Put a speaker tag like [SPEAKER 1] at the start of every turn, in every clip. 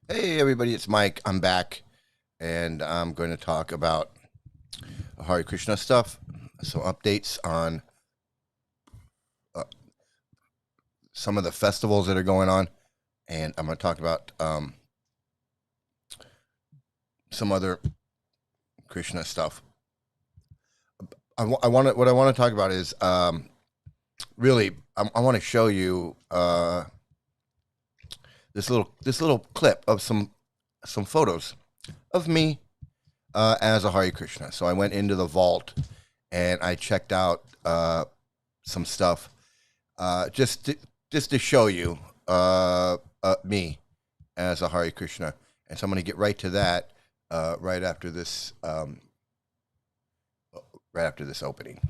[SPEAKER 1] Hey everybody, it's Mike. I'm back and I'm going to talk about Hare Krishna stuff. So updates on uh, some of the festivals that are going on, and I'm going to talk about some other Krishna stuff. What I want to talk about is really I want to show you this little clip of some photos of me as a Hare Krishna. So I went into the vault and I checked out some stuff just to show you me as a Hare Krishna. And so I'm going to get right to that right after this opening.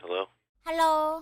[SPEAKER 1] Hello.
[SPEAKER 2] Hello.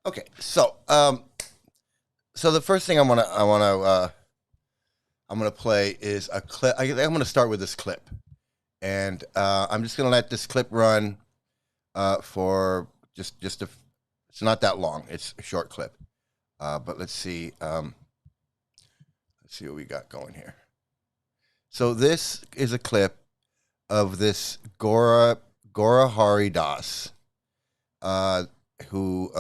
[SPEAKER 1] Okay, so the first thing I'm gonna play is a clip. I'm gonna start with this clip, and I'm just gonna let this clip run for just a. It's not that long. It's a short clip, but let's see. Let's see what we got going here. So this is a clip of this Gora Hari Das, uh, who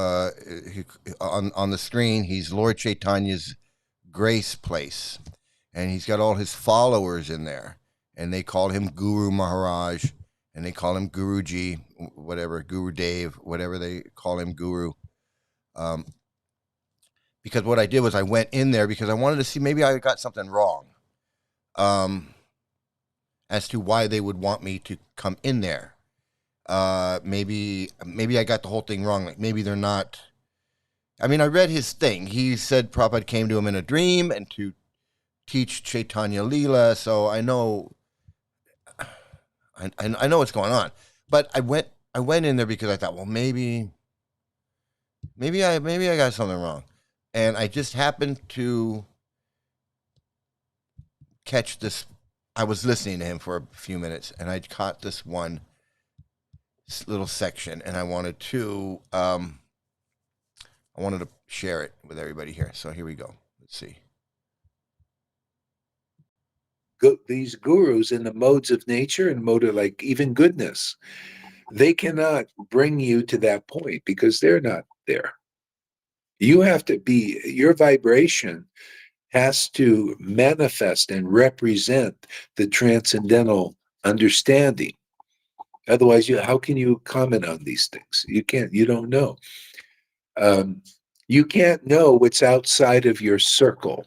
[SPEAKER 1] on the screen he's Lord Chaitanya's Grace Place, and he's got all his followers in there, and they call him Guru Maharaj, and they call him Guruji, whatever, Guru Dev, whatever they call him, Guru. Um, because what I did was I went in there because I wanted to see maybe I got something wrong, um, as to why they would want me to come in there. Maybe I got the whole thing wrong. Like maybe they're not. I mean, I read his thing. He said Prabhupada came to him in a dream and to teach Chaitanya Leela. So I know I know what's going on. But I went in there because I thought, well, maybe I got something wrong, and I just happened to catch this. I was listening to him for a few minutes, and I caught this one little section, and I wanted to share it with everybody here. So here we go. Let's see.
[SPEAKER 3] These gurus in the modes of nature and mode of like even goodness, they cannot bring you to that point because they're not there. You have to be, your vibration has to manifest and represent the transcendental understanding. Otherwise, how can you comment on these things? You can't, you don't know. You can't know what's outside of your circle.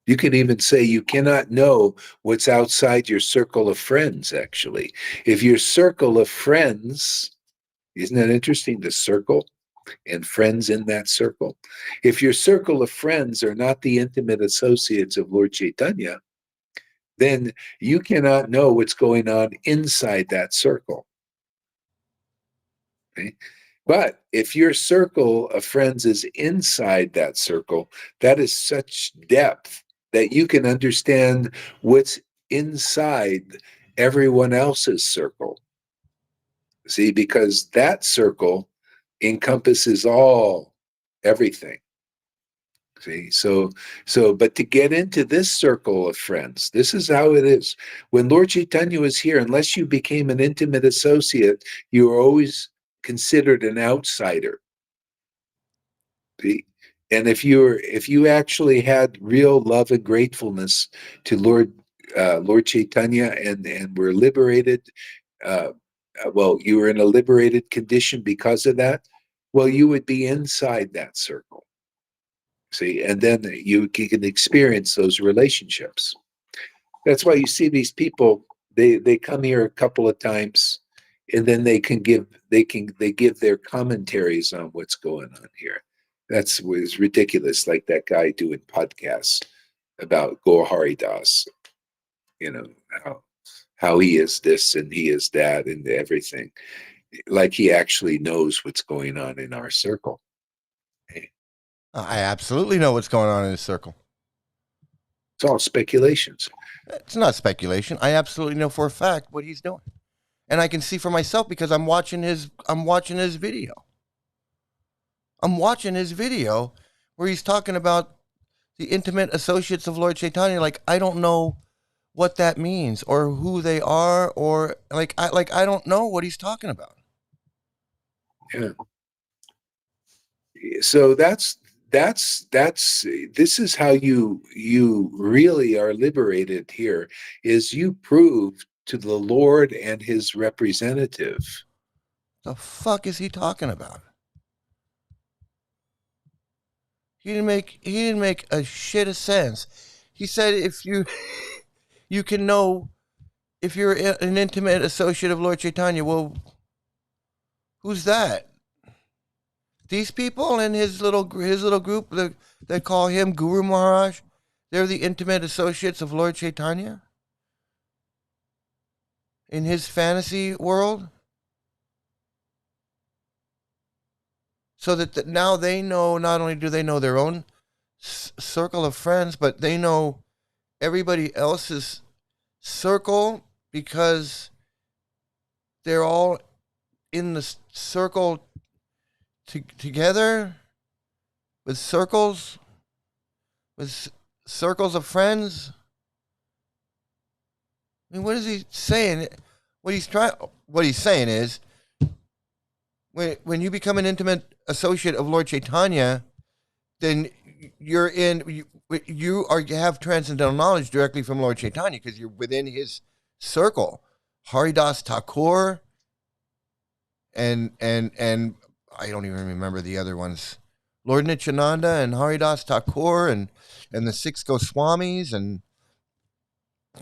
[SPEAKER 3] You can even say you cannot know what's outside your circle of friends, actually. If your circle of friends, isn't that interesting? The circle and friends in that circle. If your circle of friends are not the intimate associates of Lord Chaitanya, then you cannot know what's going on inside that circle. Okay? But if your circle of friends is inside that circle, that is such depth that you can understand what's inside everyone else's circle. See, because that circle encompasses everything. See, but to get into this circle of friends, this is how it is. When Lord Chaitanya was here, unless you became an intimate associate, you were always considered an outsider. See, And if you actually had real love and gratefulness to Lord Chaitanya, and were liberated, uh, well, you were in a liberated condition because of that. Well, you would be inside that circle. See, and then you can experience those relationships. That's why you see these people. They come here a couple of times, and then they give their commentaries on what's going on here. That's was ridiculous. Like that guy doing podcasts about Gaur Hari Das. You know how he is this and he is that and everything. Like he actually knows what's going on in our circle.
[SPEAKER 1] I absolutely know what's going on in his circle.
[SPEAKER 3] It's all speculations.
[SPEAKER 1] It's not speculation. I absolutely know for a fact what he's doing. And I can see for myself because I'm watching his video. I'm watching his video where he's talking about the intimate associates of Lord Chaitanya. Like, I don't know what that means or who they are, or I don't know what he's talking about.
[SPEAKER 3] Yeah. So that's this is how you really are liberated here, is you prove to the Lord and his representative.
[SPEAKER 1] The fuck is he talking about? He didn't make a shit of sense. He said if you can know if you're an intimate associate of Lord Chaitanya. Well, who's that? These people in his little group that call him Guru Maharaj, they're the intimate associates of Lord Chaitanya in his fantasy world. So that now they know, not only do they know their own circle of friends, but they know everybody else's circle because they're all in the circle together with circles of friends. I mean, what is he saying? What he's saying is, when you become an intimate associate of Lord Chaitanya, then you have transcendental knowledge directly from Lord Chaitanya because you're within his circle. Haridas Thakur and I don't even remember the other ones. Lord Nityananda and Haridas Thakur and the six Goswamis and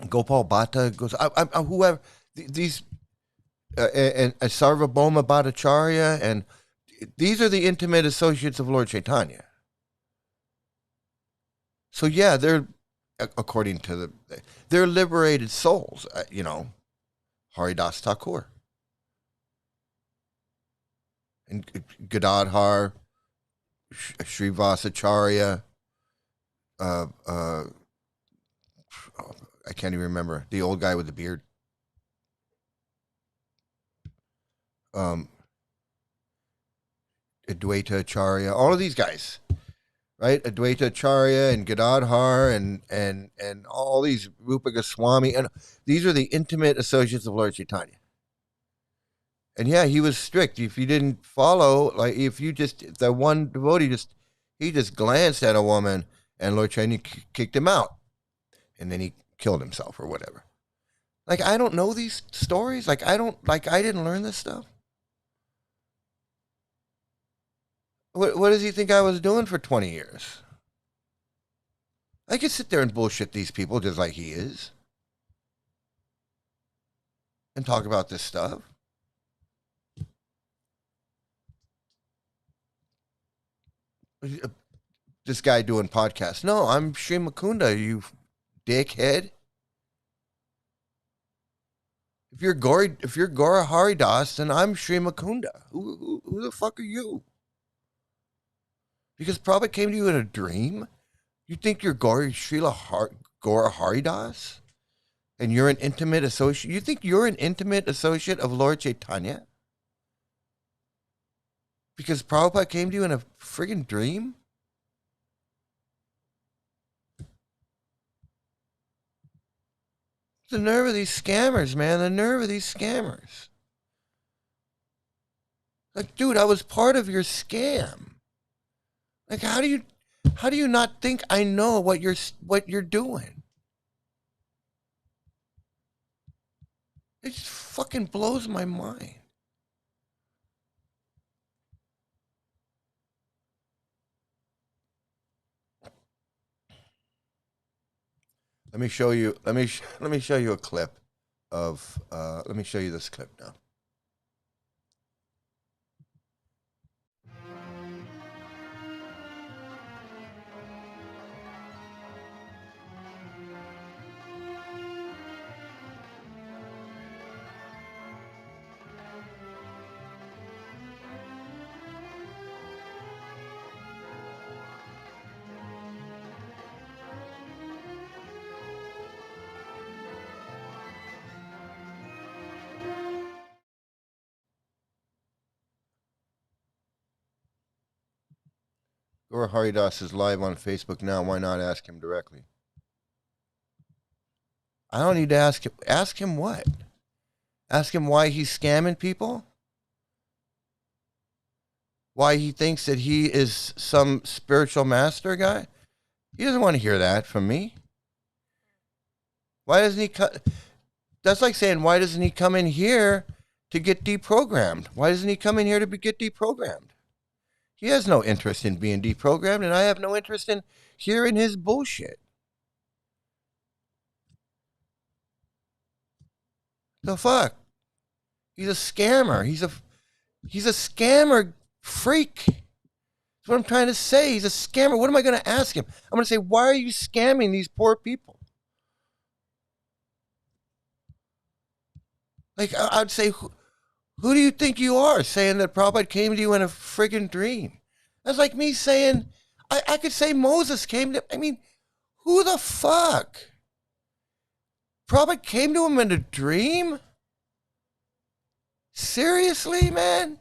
[SPEAKER 1] Gopal Bhatta goes, whoever these and Sarvabhauma Bhattacharya, and these are the intimate associates of Lord Chaitanya. So yeah, they're according to they're liberated souls. Haridas Thakur and Gadadhar, Srivasacharya. I can't even remember the old guy with the beard. Advaita Acharya, all of these guys, right? Advaita Acharya and Gadadhar and all these Rupa Goswami, and these are the intimate associates of Lord Chaitanya. And yeah, he was strict. If you didn't follow, like if the one devotee he just glanced at a woman, and Lord Chaitanya kicked him out, and then he killed himself or whatever. Like, I don't know these stories. I didn't learn this stuff. What does he think I was doing for 20 years? I could sit there and bullshit these people just like he is and talk about this stuff. This guy doing podcasts. No, I'm Sri Mukunda, you dickhead. If you're Gaura Haridas, then I'm Sri Mukunda. Who the fuck are you? Because Prabhupada came to you in a dream? You think you're Gaura Haridas? And you're an intimate associate? You think you're an intimate associate of Lord Chaitanya? Because Prabhupada came to you in a friggin' dream? The nerve of these scammers, man. The nerve of these scammers. Like, dude, I was part of your scam. Like, how do you... How do you not think I know what you're doing? It just fucking blows my mind. Let me show you. Let me show you a clip of. Let me show you this clip now. Guru Haridas is live on Facebook now. Why not ask him directly? I don't need to ask him. Ask him what? Ask him why he's scamming people? Why he thinks that he is some spiritual master guy? He doesn't want to hear that from me. Why doesn't he that's like saying, why doesn't he come in here to get deprogrammed? Why doesn't he come in here to get deprogrammed? He has no interest in being deprogrammed, and I have no interest in hearing his bullshit. The fuck? He's a scammer. He's a scammer freak. That's what I'm trying to say. He's a scammer. What am I going to ask him? I'm going to say, why are you scamming these poor people? Like, I'd say, who do you think you are saying that Prabhupada came to you in a friggin' dream? That's like me saying, I could say Moses came to, I mean, who the fuck? Prabhupada came to him in a dream? Seriously, man?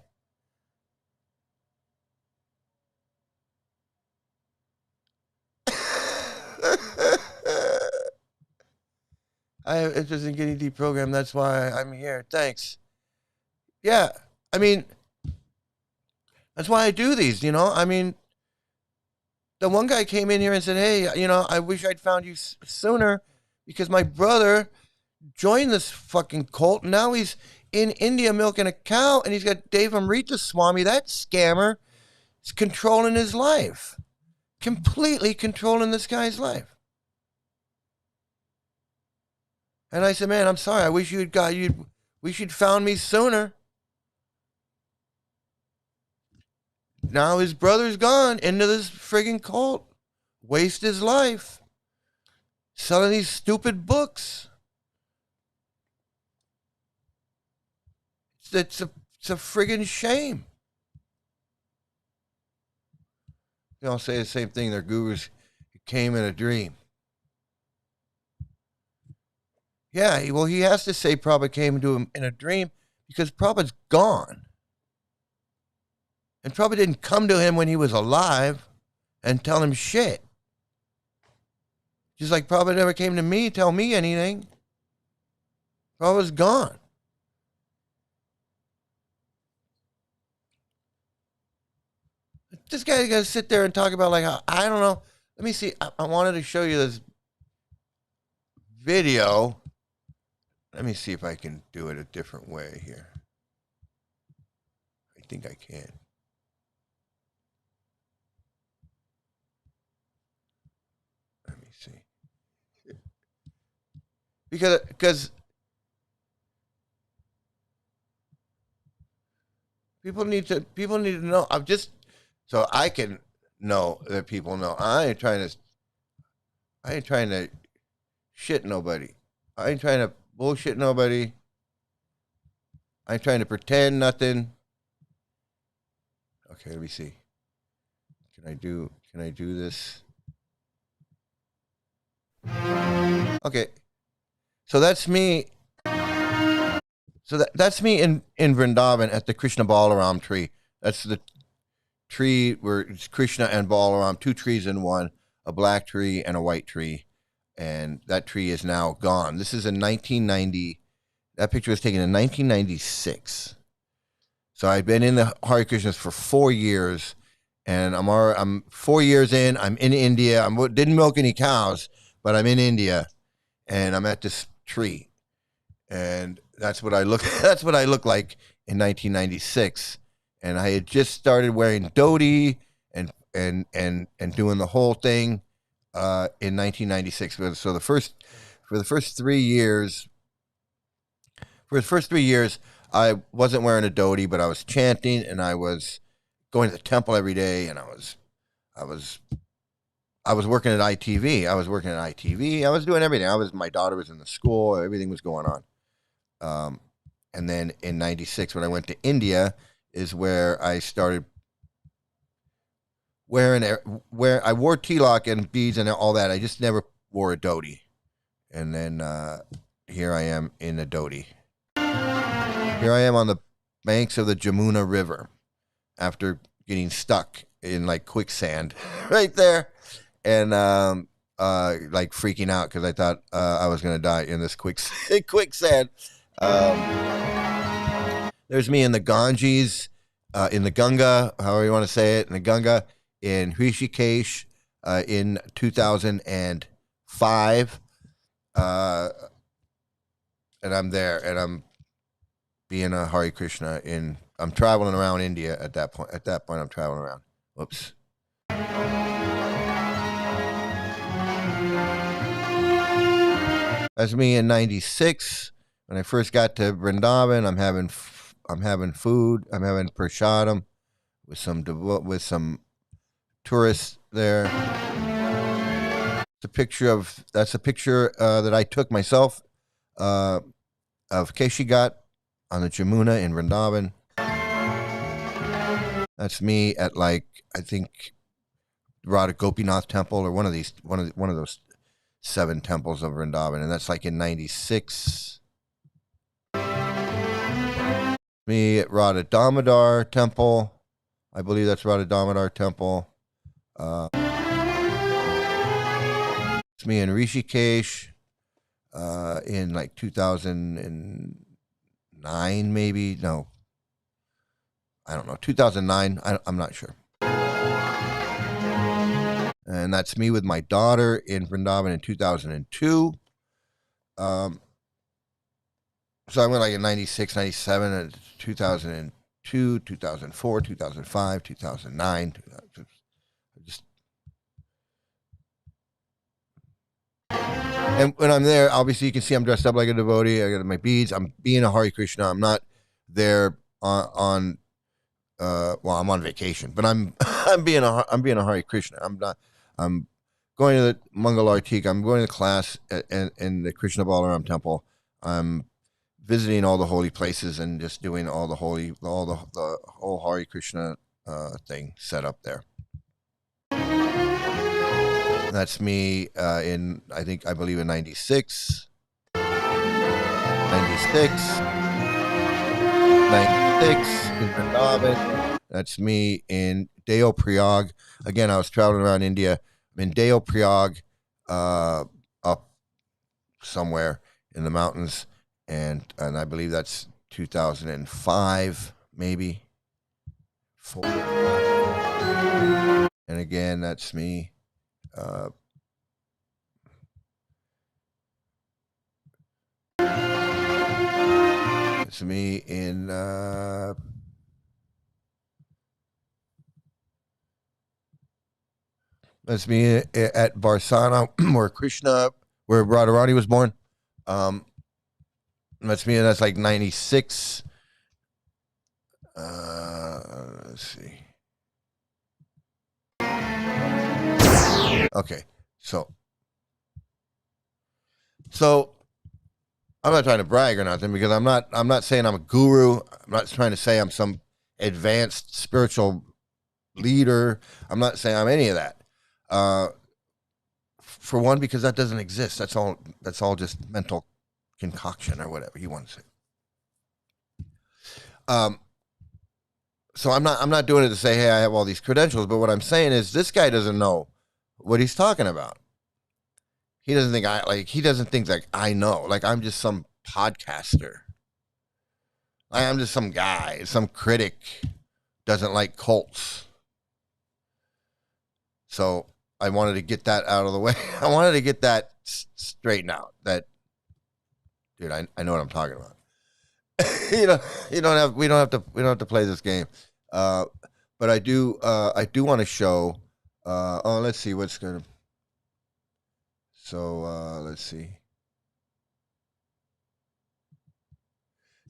[SPEAKER 1] I have interest in getting deprogrammed. That's why I'm here. Thanks. Yeah, I mean, that's why I do these, you know? I mean, the one guy came in here and said, hey, you know, I wish I'd found you sooner because my brother joined this fucking cult. And now he's in India milking a cow and he's got Dave Amrita Swami, that scammer, is controlling his life. Completely controlling this guy's life. And I said, man, I'm sorry. I wish wish you'd found me sooner. Now his brother's gone into this friggin' cult. Waste his life. Selling these stupid books. It's a friggin' shame. They all say the same thing. Their gurus came in a dream. Yeah, well, he has to say Prabhupada came to him in a dream because Prabhupada's gone. And Prabhupada didn't come to him when he was alive and tell him shit. Just like Prabhupada never came to me, tell me anything. Prabhupada's gone. This guy's got to sit there and talk about like, I don't know. Let me see. I wanted to show you this video. Let me see if I can do it a different way here. I think I can. Let me see. Because people need to know. I'm just so I can know that people know. I ain't trying to shit nobody. I ain't trying to bullshit nobody. I ain't trying to pretend nothing. Okay, let me see. Can I do this? Okay. So that's me. So that's me in Vrindavan at the Krishna Balaram tree. That's the tree where it's Krishna and Balaram, two trees in one, a black tree and a white tree. And that tree is now gone. This is in 1990. That picture was taken in 1996. So I've been in the Hare Krishnas for 4 years, and I'm 4 years in. I'm in India. Didn't milk any cows, but I'm in India, and I'm at this tree, and that's what I look. That's what I look like in 1996, and I had just started wearing dhoti and doing the whole thing in 1996. So for the first 3 years, I wasn't wearing a dhoti, but I was chanting and I was going to the temple every day, and I was I was working at ITV. I was doing everything. My daughter was in the school. Everything was going on. And then in '96, when I went to India, is where I started where I wore tilak and beads and all that. I just never wore a dhoti. And then here I am in a dhoti. Here I am on the banks of the Jamuna River after getting stuck in like quicksand right there, and like freaking out because I thought I was gonna die in this quicksand. There's me in the Ganges, in the Ganga, however you want to say it, in the Ganga, in Rishikesh, in 2005, and I'm there, and I'm being a Hare Krishna I'm traveling around India at that point. At that point, I'm traveling around. Whoops. That's me in '96 when I first got to Vrindavan. I'm having food. I'm having prasadam with some tourists there. That's a picture that I took myself of Keshigat on the Jamuna in Vrindavan. That's me at I think Radha Gopinath Temple or one of those 7 temples of Vrindavan, and that's like in '96. Me at Radha Damodar Temple, I believe that's Radha Damodar Temple. It's me in Rishikesh in like 2009, maybe. No, I don't know, 2009. I'm not sure. And that's me with my daughter in Vrindavan in 2002. So I went like in '96, '97, and 2002, 2004, 2005, 2009. And when I'm there, obviously you can see I'm dressed up like a devotee. I got my beads. I'm being a Hare Krishna. I'm not there on well, I'm on vacation, but I'm I'm being a Hare Krishna. I'm going to the Mangal Artik. I'm going to class in the Krishna Balaram Temple. I'm visiting all the holy places and just doing all the whole Hare Krishna thing set up there. That's me I believe in '96, 96, 96 in Vrindavan. That's me in Deo Prayag. Again, I was traveling around India. I'm in Deo Prayag, up somewhere in the mountains, and I believe that's 2005, maybe 4. And again, that's me. It's me in that's me at Barsana, where Radharani was born. That's me, and that's like '96. Let's see. Okay, so I'm not trying to brag or nothing, because I'm not saying I'm a guru. I'm not trying to say I'm some advanced spiritual leader. I'm not saying I'm any of that. For one, because that doesn't exist. That's all just mental concoction or whatever you want to say. So I'm not doing it to say, hey, I have all these credentials, but what I'm saying is this guy doesn't know what he's talking about. He doesn't think I know. Like I'm just some podcaster. I'm just some guy, some critic doesn't like cults. So I wanted to get that out of the way. I wanted to get that straightened out. That, dude, I know what I'm talking about. you know, we don't have to play this game. Uh, but I do want to show. Oh, let's see what's gonna. So let's see.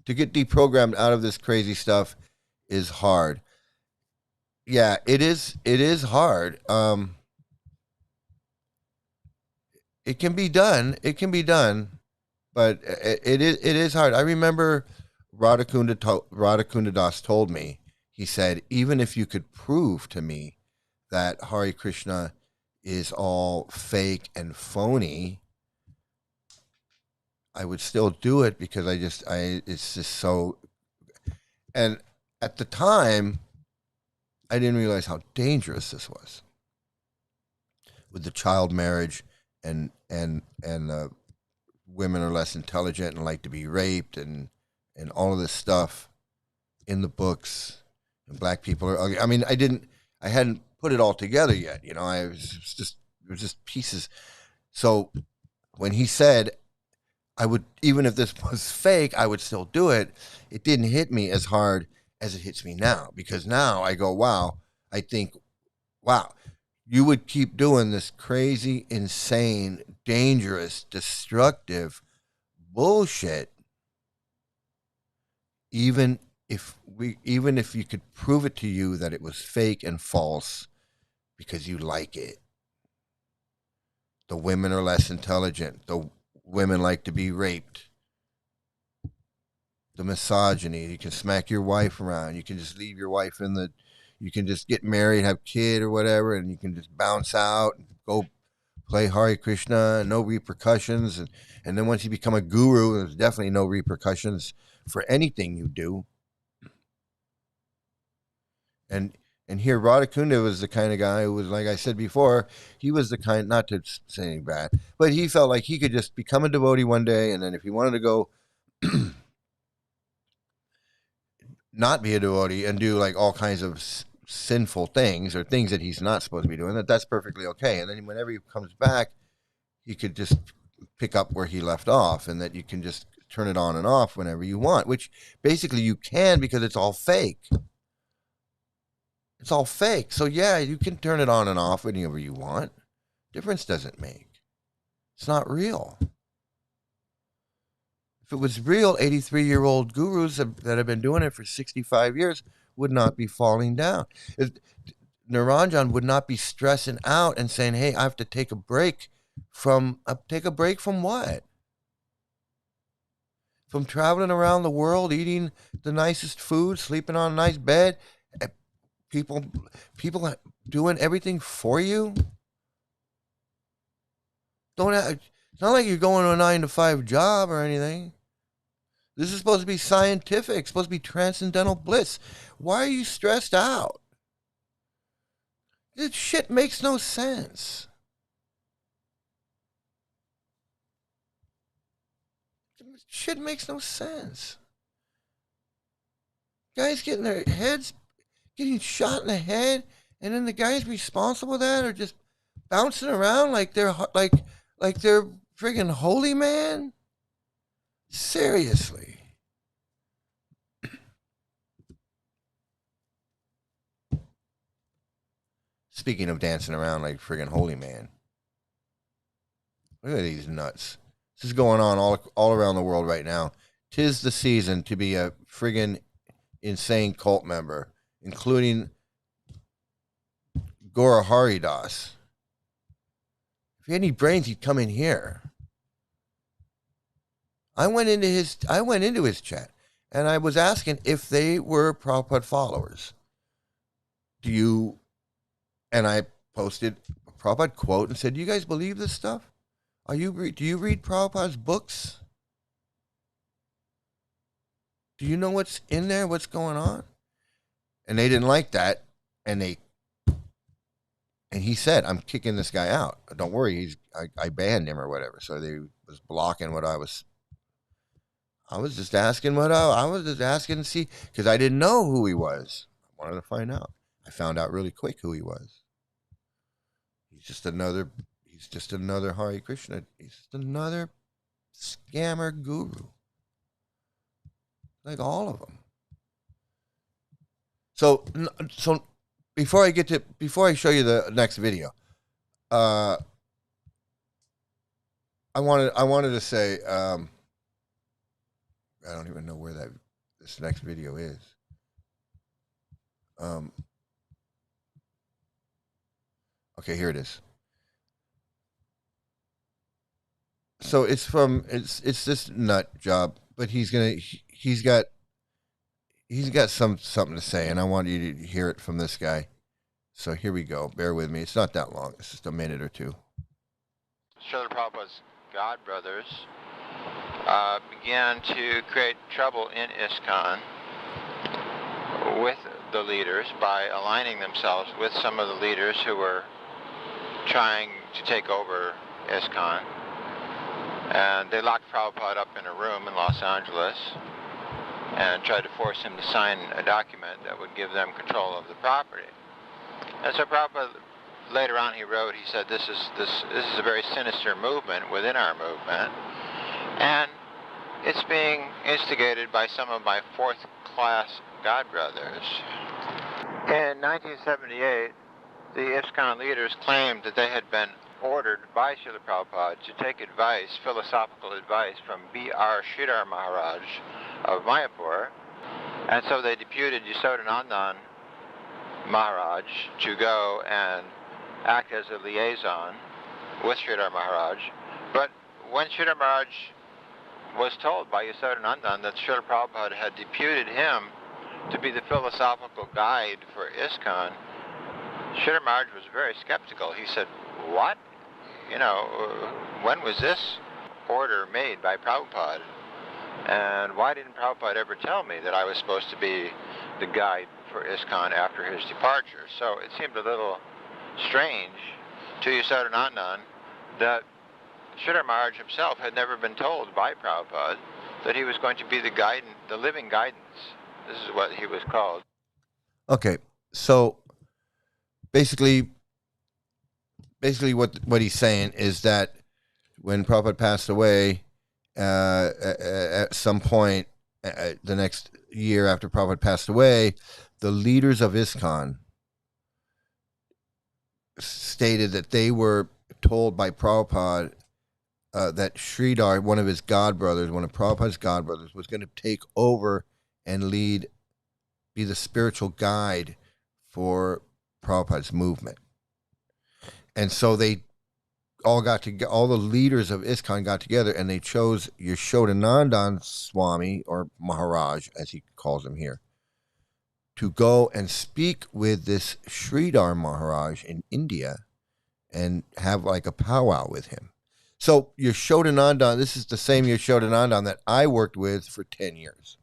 [SPEAKER 1] To get deprogrammed out of this crazy stuff is hard. Yeah, it is. It is hard. It can be done. It can be done, but it is hard. I remember Radhakunda Das told me. He said, even if you could prove to me that Hare Krishna is all fake and phony, I would still do it because it's just so. And at the time, I didn't realize how dangerous this was with the child marriage and women are less intelligent and like to be raped and all of this stuff in the books and black people are ugly. I mean, I hadn't put it all together yet. You know, it was just pieces. So when he said I would, even if this was fake, I would still do it. It didn't hit me as hard as it hits me now because now I go, wow, I think, wow, you would keep doing this crazy, insane, dangerous, destructive bullshit, even even if you could prove it to you that it was fake and false because you like it. The women are less intelligent. The women like to be raped. The misogyny. You can smack your wife around. You can just leave your wife in the. You can just get married, have a kid or whatever, and you can just bounce out and go play Hare Krishna, no repercussions. And then once you become a guru, there's definitely no repercussions for anything you do. And here Radhakunda was the kind of guy who was, like I said before, he was the kind, not to say anything bad, but he felt like he could just become a devotee one day, and then if he wanted to go not be a devotee and do like all kinds of sinful things or things that he's not supposed to be doing, that's perfectly okay. And then whenever he comes back, he could just pick up where he left off, and that you can just turn it on and off whenever you want, which basically you can because it's all fake. It's all fake. So yeah, you can turn it on and off whenever you want. Difference doesn't make. It's not real. If it was real, 83-year-old gurus that have been doing it for 65 years would not be falling down. Niranjan would not be stressing out and saying, "Hey, I have to take a break from what? From traveling around the world, eating the nicest food, sleeping on a nice bed, people doing everything for you. Don't have, it's not like you're going to a 9 to 5 job or anything. This is supposed to be scientific, it's supposed to be transcendental bliss. Why are you stressed out? This shit makes no sense. Shit makes no sense. Guys getting their heads getting shot in the head, and then the guys responsible for that are just bouncing around like they're friggin' holy man. Seriously. Speaking of dancing around like friggin' holy man, look at these nuts. This is going on all around the world right now. 'Tis the season to be a friggin' insane cult member, including Gora Haridas. If he had any brains, he'd come in here. I went into his chat, and I was asking if they were Prabhupada followers. And I posted a Prabhupada quote and said, "Do you guys believe this stuff? Do you read Prabhupada's books? Do you know what's in there? What's going on?" And they didn't like that, and he said, "I'm kicking this guy out. Don't worry, I banned him or whatever." So they was blocking what I was. I was just asking I was just asking to see, because I didn't know who he was. I wanted to find out. I found out really quick who he was. He's just another. He's just another Hare Krishna. He's just another scammer guru, like all of them. So before I show you the next video, I wanted to say, I don't even know where this next video is. Okay, here it is. So it's this nut job, but he's got something to say, and I want you to hear it from this guy. So here we go. Bear with me. It's not that long. It's just a minute or two.
[SPEAKER 2] Srila Prabhupada's God brothers began to create trouble in ISKCON with the leaders by aligning themselves with some of the leaders who were trying to take over ISKCON. And they locked Prabhupada up in a room in Los Angeles and tried to force him to sign a document that would give them control of the property. And so Prabhupada, later on he wrote, he said, this is a very sinister movement within our movement, and it's being instigated by some of my fourth-class God brothers. In 1978, the ISKCON leaders claimed that they had been ordered by Srila Prabhupada to take advice, philosophical advice, from B.R. Sridhar Maharaj of Mayapur, and so they deputed Yasodhanandan Maharaj to go and act as a liaison with Sridhar Maharaj. But when Sridhar Maharaj was told by Yasodhanandan that Srila Prabhupada had deputed him to be the philosophical guide for ISKCON, Sridhar Maharaj was very skeptical. He said, what? You know, when was this order made by Prabhupada? And why didn't Prabhupada ever tell me that I was supposed to be the guide for ISKCON after his departure? So it seemed a little strange to Yasodhanandan that Sridhar Maharaj himself had never been told by Prabhupada that he was going to be the living guidance. This is what he was called.
[SPEAKER 1] Okay, so basically what he's saying is that when Prabhupada passed away, at some point the next year after Prabhupada passed away, the leaders of ISKCON stated that they were told by Prabhupada that Sridhar, one of Prabhupada's god brothers, was going to take over and be the spiritual guide for Prabhupada's movement. And so they all the leaders of ISKCON got together, and they chose Yasodhanandan Swami, or Maharaj, as he calls him here, to go and speak with this Sridhar Maharaj in India and have like a powwow with him. So Yasodhanandan, this is the same Yasodhanandan that I worked with for 10 years.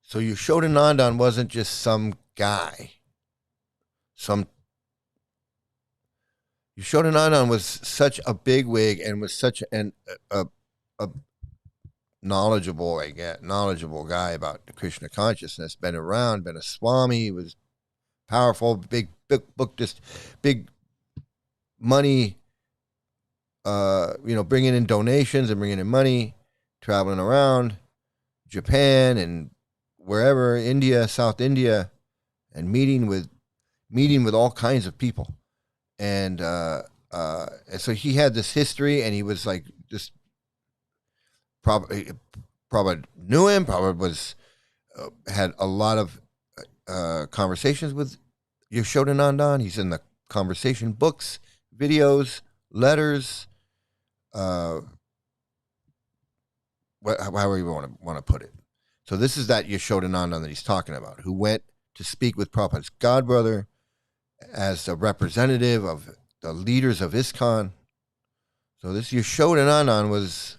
[SPEAKER 1] So Yasodhanandan wasn't just some guy. Yasodhanandan was such a bigwig and was such a knowledgeable guy about the Krishna consciousness. Been around, been a Swami, was powerful, big book, just big money. Bringing in donations and bringing in money, traveling around Japan and wherever, India, South India, and meeting with all kinds of people. And so he had this history, and he was like, just probably knew him, probably was had a lot of conversations with Yasodhanandan. He's in the conversation books, videos, letters, however you want to put it. So this is that Yasodhanandan that he's talking about, who went to speak with Prabhupada's godbrother as the representative of the leaders of ISKCON. So this Yasodhanandan was,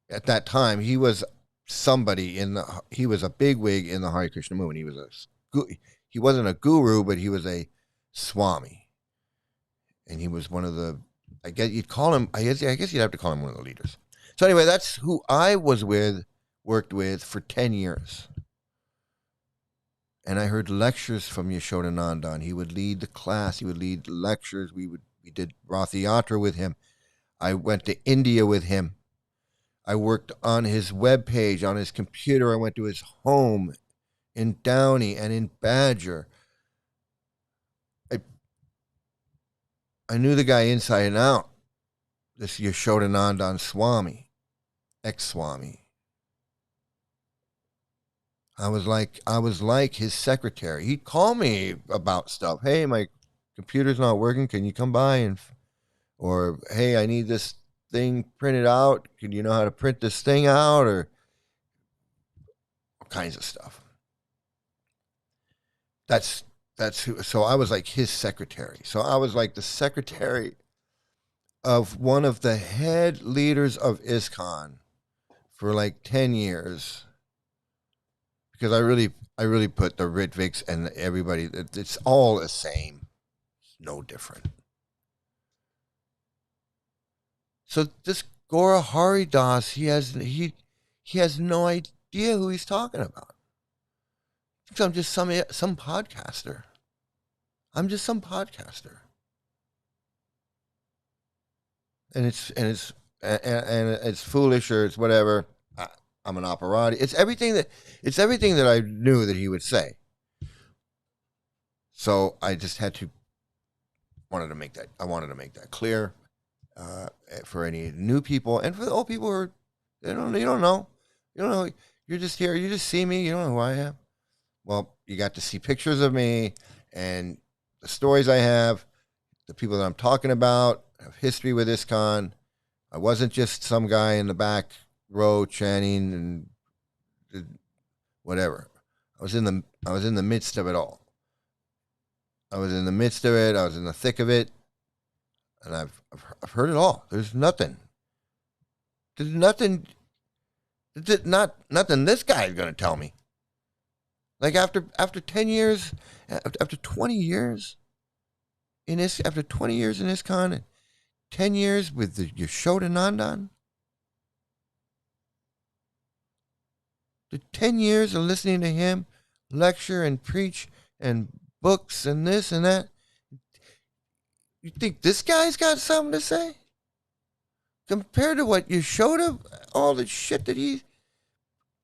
[SPEAKER 1] at that time, he was somebody he was a bigwig in the Hare Krishna movement. He wasn't a guru, but he was a Swami, and he was one of the, I guess you'd have to call him one of the leaders. So anyway, that's who I worked with for 10 years. and I heard lectures from Yashodananda. He would lead the class. He would lead lectures. We did Rath Yatra with him. I went to India with him. I worked on his webpage, on his computer. I went to his home in Downey and in Badger. I knew the guy inside and out. This Yashodananda Swami, ex-Swami. I was like his secretary. He'd call me about stuff. Hey, my computer's not working. Can you come by or hey, I need this thing printed out. Can you know how to print this thing out, or all kinds of stuff. That's who. So I was like his secretary. So I was like the secretary of one of the head leaders of ISKCON for like 10 years. Because I really put the Ritviks and everybody, it's all the same. It's no different. So this Gora Hari Das, he has no idea who he's talking about. So I'm just some podcaster. I'm just some podcaster. And it's foolish, or it's whatever. I'm an operati. It's everything that I knew that he would say. So I just wanted to make that clear for any new people, and for the old people who are, you don't know. You're just here. You just see me. You don't know who I am. Well, you got to see pictures of me and the stories I have, the people that I'm talking about. I have history with ISKCON. I wasn't just some guy in the back row chanting and whatever. I was in the midst of it all. I was in the midst of it. I was in the thick of it, and I've heard it all. There's nothing. Nothing this guy is going to tell me. Like after 10 years, after 20 years after 20 years in ISKCON, and 10 years with the Yashodananda, the 10 years of listening to him lecture and preach and books and this and that, you think this guy's got something to say? Compared to what Yashoda, all the shit that he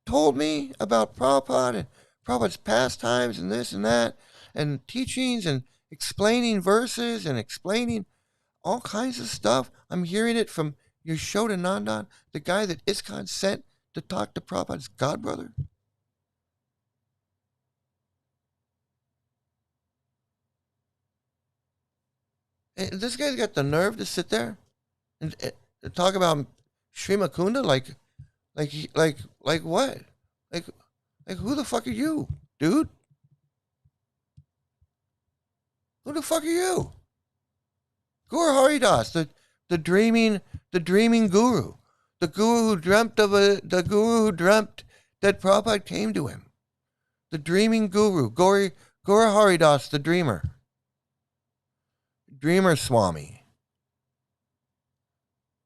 [SPEAKER 1] told me about Prabhupada and Prabhupada's pastimes and this and that, and teachings and explaining verses and explaining all kinds of stuff. I'm hearing it from Yashodananda, the guy that ISKCON sent to talk to Prabhupada's godbrother. And this guy's got the nerve to sit there and talk about Sri Mukunda like what? Like who the fuck are you, dude? Who the fuck are you? Guru Haridas, the dreaming guru. The guru who dreamt that Prabhupada came to him. The dreaming guru, Guru Haridas, the dreamer. Dreamer Swami.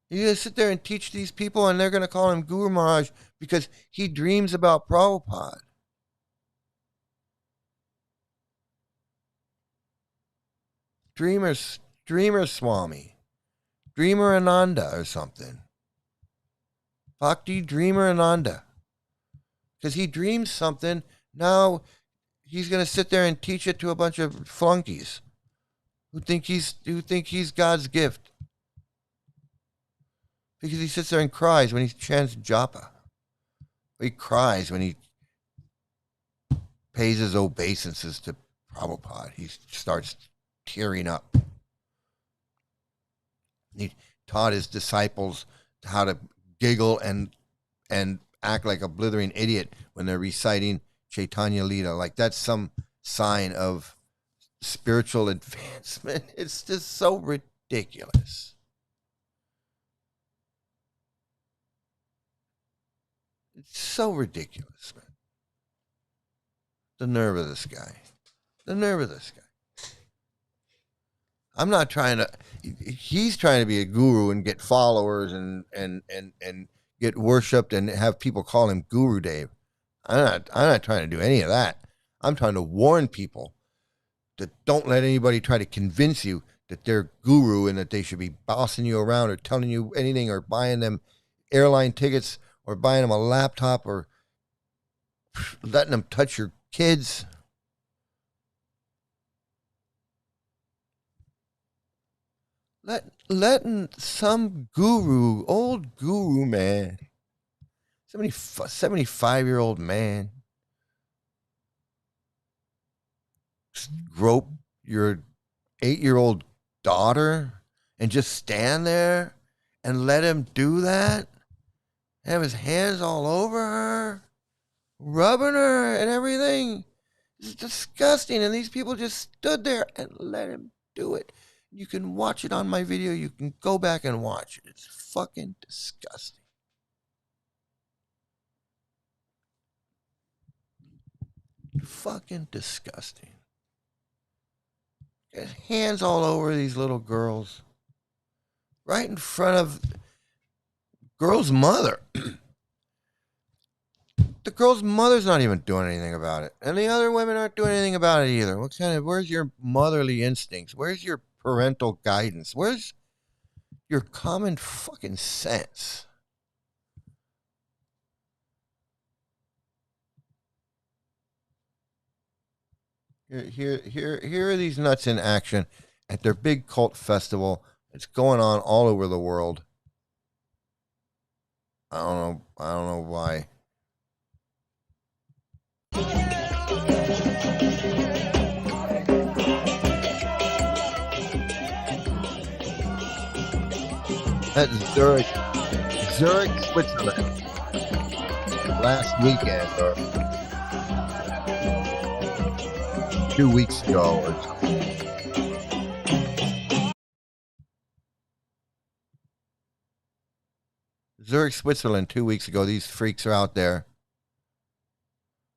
[SPEAKER 1] You're going to sit there and teach these people, and they're going to call him Guru Maharaj because he dreams about Prabhupada. Dreamer Swami. Dreamer Ananda or something. Bhakti Dreamer Ananda. Because he dreams something, now he's going to sit there and teach it to a bunch of flunkies who think he's God's gift. Because he sits there and cries when he chants japa. He cries when he pays his obeisances to Prabhupada. He starts tearing up. He taught his disciples how to giggle and act like a blithering idiot when they're reciting Chaitanya Lita. Like that's some sign of spiritual advancement. It's just so ridiculous. It's so ridiculous, man. The nerve of this guy. The nerve of this guy. I'm not trying to. He's trying to be a guru and get followers and get worshipped and have people call him Guru Dave. I'm not trying to do any of that. I'm trying to warn people that don't let anybody try to convince you that they're guru and that they should be bossing you around or telling you anything or buying them airline tickets or buying them a laptop or letting them touch your kids. Letting some guru, old guru man, 75-year-old man, grope your 8-year-old daughter and just stand there and let him do that? Have his hands all over her, rubbing her and everything? It's disgusting. And these people just stood there and let him do it. You can watch it on my video. You can go back and watch it. It's fucking disgusting. Fucking disgusting. His hands all over these little girls. Right in front of girl's mother. The girl's mother's not even doing anything about it. And the other women aren't doing anything about it either. Where's your motherly instincts? Where's your parental guidance? Where's your common fucking sense? Here are these nuts in action at their big cult festival. It's going on all over the world. I don't know why. At Zurich, Switzerland, last weekend or 2 weeks ago or something. Zurich, Switzerland, 2 weeks ago. These freaks are out there.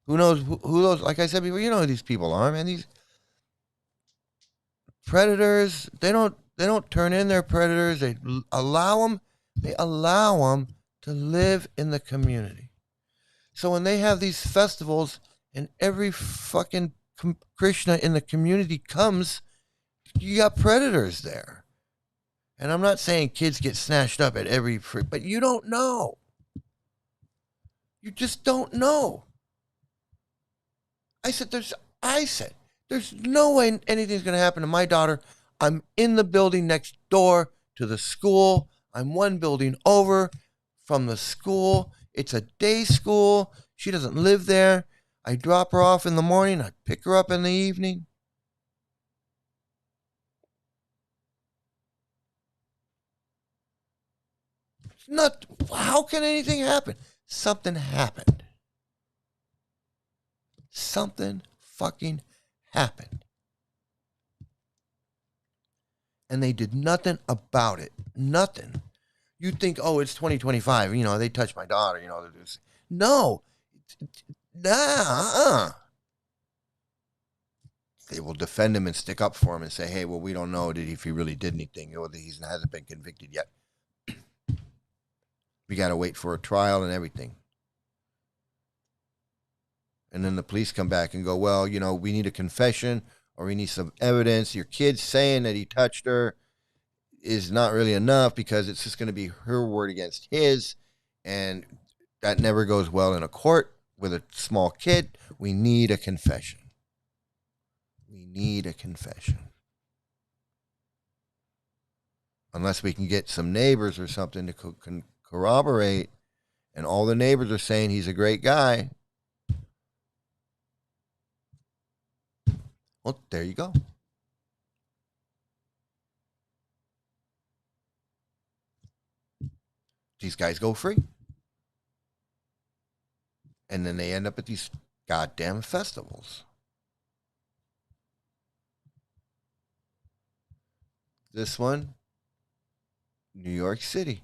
[SPEAKER 1] Who knows who those? Like I said before, you know who these people are, man. These predators. They don't turn in their predators. They allow them to live in the community. So when they have these festivals and every fucking Krishna in the community comes, you got predators there. And I'm not saying kids get snatched up at every but you don't know. You just don't know. I said there's no way anything's going to happen to my daughter. I'm in the building next door to the school. I'm one building over from the school. It's a day school. She doesn't live there. I drop her off in the morning. I pick her up in the evening. How can anything happen? Something happened. Something fucking happened. And they did nothing about it. Nothing. You'd think, oh, it's 2025. You know, they touched my daughter. You know, no. Nah. They will defend him and stick up for him and say, hey, well, we don't know if he really did anything. Or he hasn't been convicted yet. We got to wait for a trial and everything. And then the police come back and go, well, you know, we need a confession or we need some evidence. Your kid saying that he touched her is not really enough because it's just going to be her word against his. And that never goes well in a court with a small kid. We need a confession. We need a confession. Unless we can get some neighbors or something to corroborate. And all the neighbors are saying he's a great guy. Well, there you go. These guys go free. And then they end up at these goddamn festivals. This one, New York City.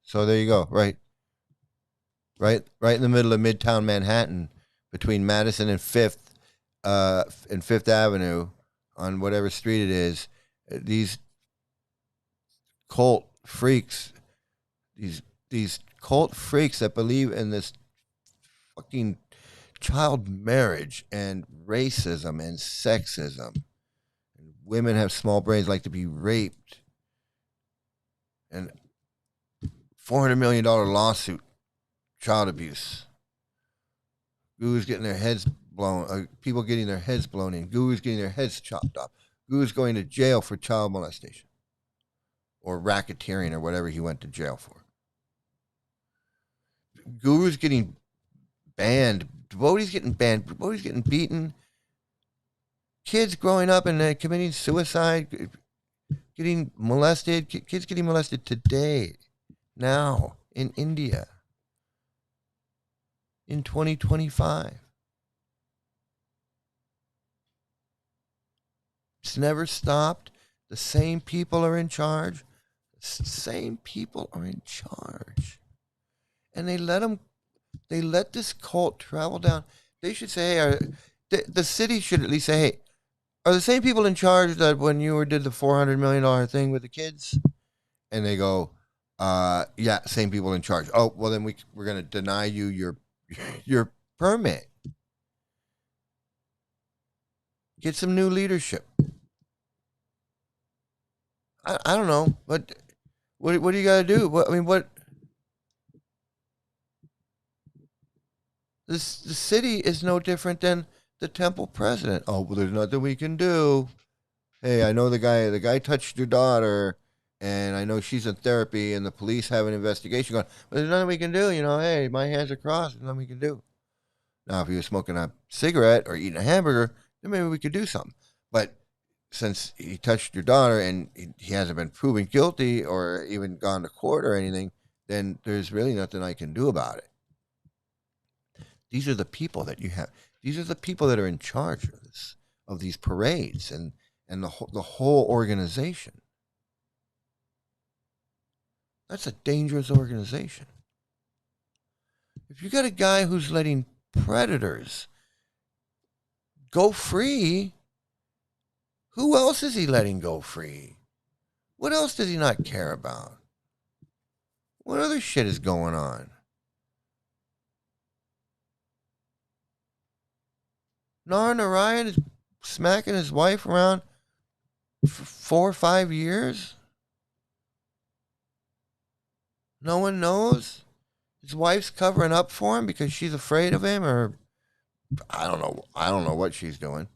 [SPEAKER 1] So there you go. Right in the middle of Midtown Manhattan, between Madison and Fifth Avenue, on whatever street it is. These cult freaks, these cult freaks that believe in this fucking child marriage and racism and sexism. Women have small brains, like to be raped, and $400 million lawsuit, child abuse. Gurus getting their heads blown, people getting their heads blown in, gurus getting their heads chopped off, gurus going to jail for child molestation or racketeering or whatever he went to jail for. Gurus getting banned, devotees getting banned, devotees getting beaten, kids growing up and committing suicide, getting molested, kids getting molested today, now, in India, in 2025. It's never stopped. The same people are in charge. The same people are in charge. And they let this cult travel down. They should say, hey, the city should at least say, hey, are the same people in charge that when you did the $400 million thing with the kids? And they go, yeah, same people in charge. Oh, well, then we're going to deny you your permit. Get some new leadership. I don't know, but what do you got to do? What? The city is no different than the temple president. Oh, well, there's nothing we can do. Hey, I know the guy touched your daughter, and I know she's in therapy, and the police have an investigation going. But there's nothing we can do. Hey, my hands are crossed. There's nothing we can do. Now, if he was smoking a cigarette or eating a hamburger, then maybe we could do something. But since he touched your daughter and he hasn't been proven guilty or even gone to court or anything, then there's really nothing I can do about it. These are the people that you have. These are the people that are in charge of this, of these parades and the whole organization. That's a dangerous organization. If you got a guy who's letting predators go free, who else is he letting go free? What else does he not care about? What other shit is going on? Narayan is smacking his wife around for 4 or 5 years. No one knows. His wife's covering up for him because she's afraid of him, or I don't know. I don't know what she's doing.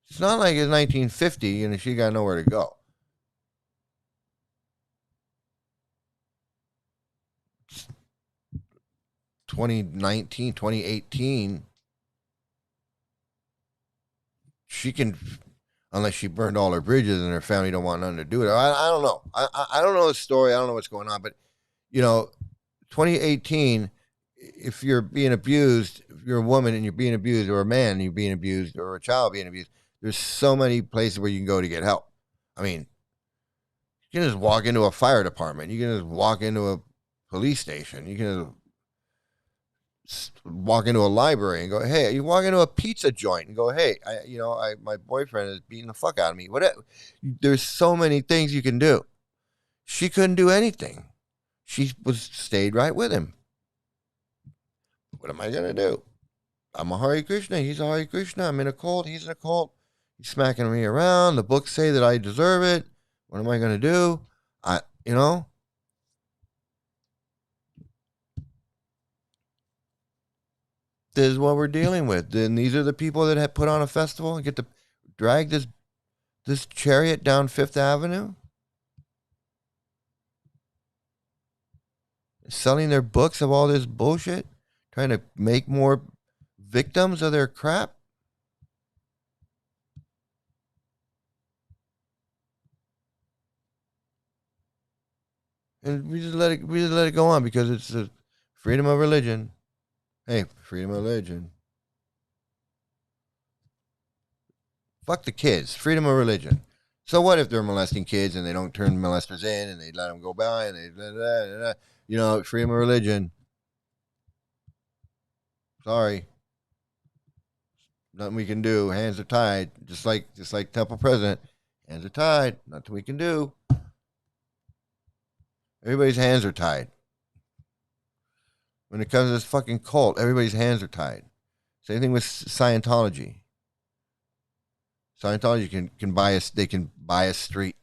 [SPEAKER 1] It's not like it's 1950 and she got nowhere to go. It's 2019, 2018. She can, unless she burned all her bridges and her family don't want nothing to do with it. I don't know. I don't know the story. I don't know what's going on. But, 2018, if you're being abused, if you're a woman and you're being abused, or a man and you're being abused, or a child being abused, there's so many places where you can go to get help. I mean, you can just walk into a fire department. You can just walk into a police station. You can just walk into a library and go, hey, you walk into a pizza joint and go, hey, my boyfriend is beating the fuck out of me. Whatever. There's so many things you can do. She couldn't do anything. She stayed right with him. What am I going to do? I'm a Hare Krishna. He's a Hare Krishna. I'm in a cult. He's in a cult. He's smacking me around. The books say that I deserve it. What am I going to do? This is what we're dealing with. Then these are the people that have put on a festival and get to drag this chariot down Fifth Avenue, selling their books of all this bullshit, trying to make more victims of their crap. And we just let it go on because it's the freedom of religion. Hey, freedom of religion. Fuck the kids. Freedom of religion. So what if they're molesting kids and they don't turn molesters in and they let them go by and they, freedom of religion. Sorry, nothing we can do. Hands are tied, just like Temple President. Hands are tied. Nothing we can do. Everybody's hands are tied. When it comes to this fucking cult, everybody's hands are tied. Same thing with Scientology. Scientology can buy us. They can buy a street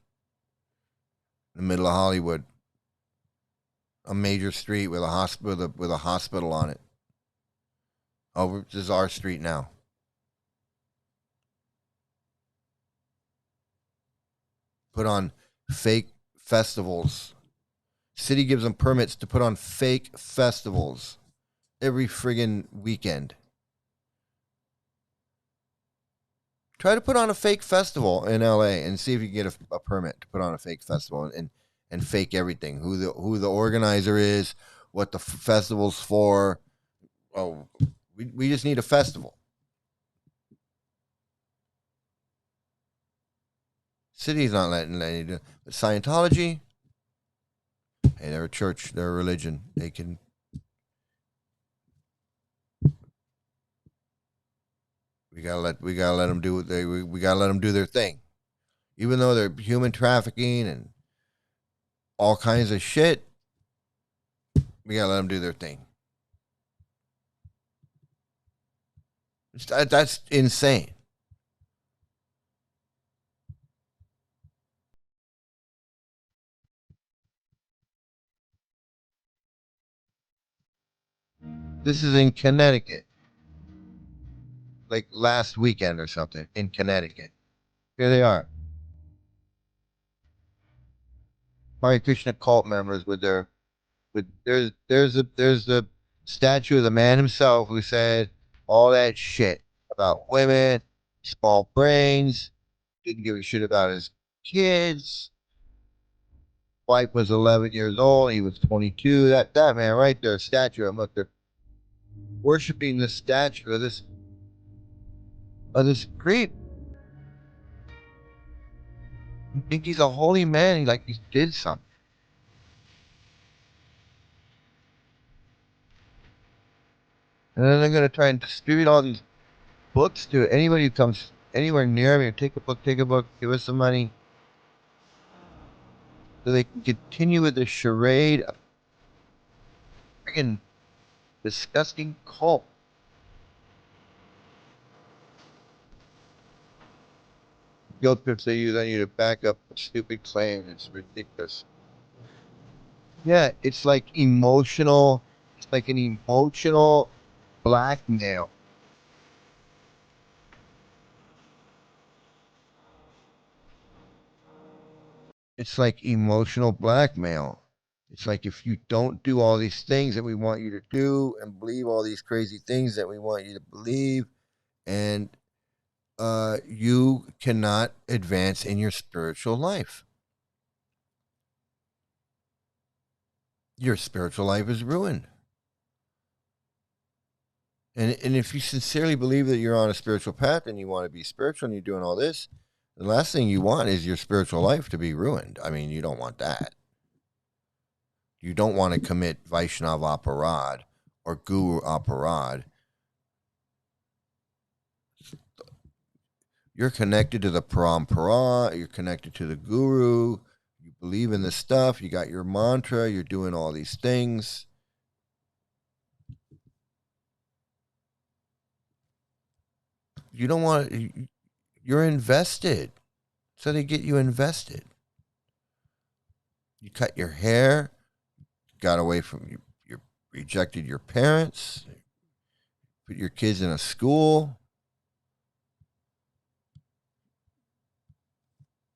[SPEAKER 1] in the middle of Hollywood, a major street with a hospital on it. Oh, this is our street now. Put on fake festivals. City gives them permits to put on fake festivals every friggin' weekend. Try to put on a fake festival in LA and see if you can get a permit to put on a fake festival and fake everything. Who the organizer is, what the festival's for. Oh, we just need a festival. City's not letting you do it. But Scientology, hey, they're a church, they're a religion. They can. We gotta let them do what we gotta let them do their thing, even though they're human trafficking and all kinds of shit. We gotta let them do their thing. That's insane. This is in Connecticut, like last weekend or something in Connecticut. Here they are, Hare Krishna cult members with there's a statue of the man himself who said all that shit about women, small brains, didn't give a shit about his kids. Wife was 11 years old. He was 22. That man right there, statue. I'm look, they're worshiping the statue of this creep. You think he's a holy man? He did something. And then they're gonna try and distribute all these books to anybody who comes anywhere near me. Take a book, give us some money, so they can continue with the charade of freaking disgusting cult. Guilt trips they use on you to back up a stupid claim. It's ridiculous. Yeah, it's like emotional. It's like an emotional blackmail. It's like emotional blackmail. It's like if you don't do all these things that we want you to do and believe all these crazy things that we want you to believe, and you cannot advance in your spiritual life. Your spiritual life is ruined. And if you sincerely believe that you're on a spiritual path and you want to be spiritual and you're doing all this, the last thing you want is your spiritual life to be ruined. I mean, you don't want that. You don't want to commit Vaishnav aparad or Guru aparad. You're connected to the parampara. You're connected to the Guru. You believe in this stuff. You got your mantra. You're doing all these things. You don't want. You're invested. So they get you invested. You cut your hair. Got away from you rejected your parents, put your kids in a school,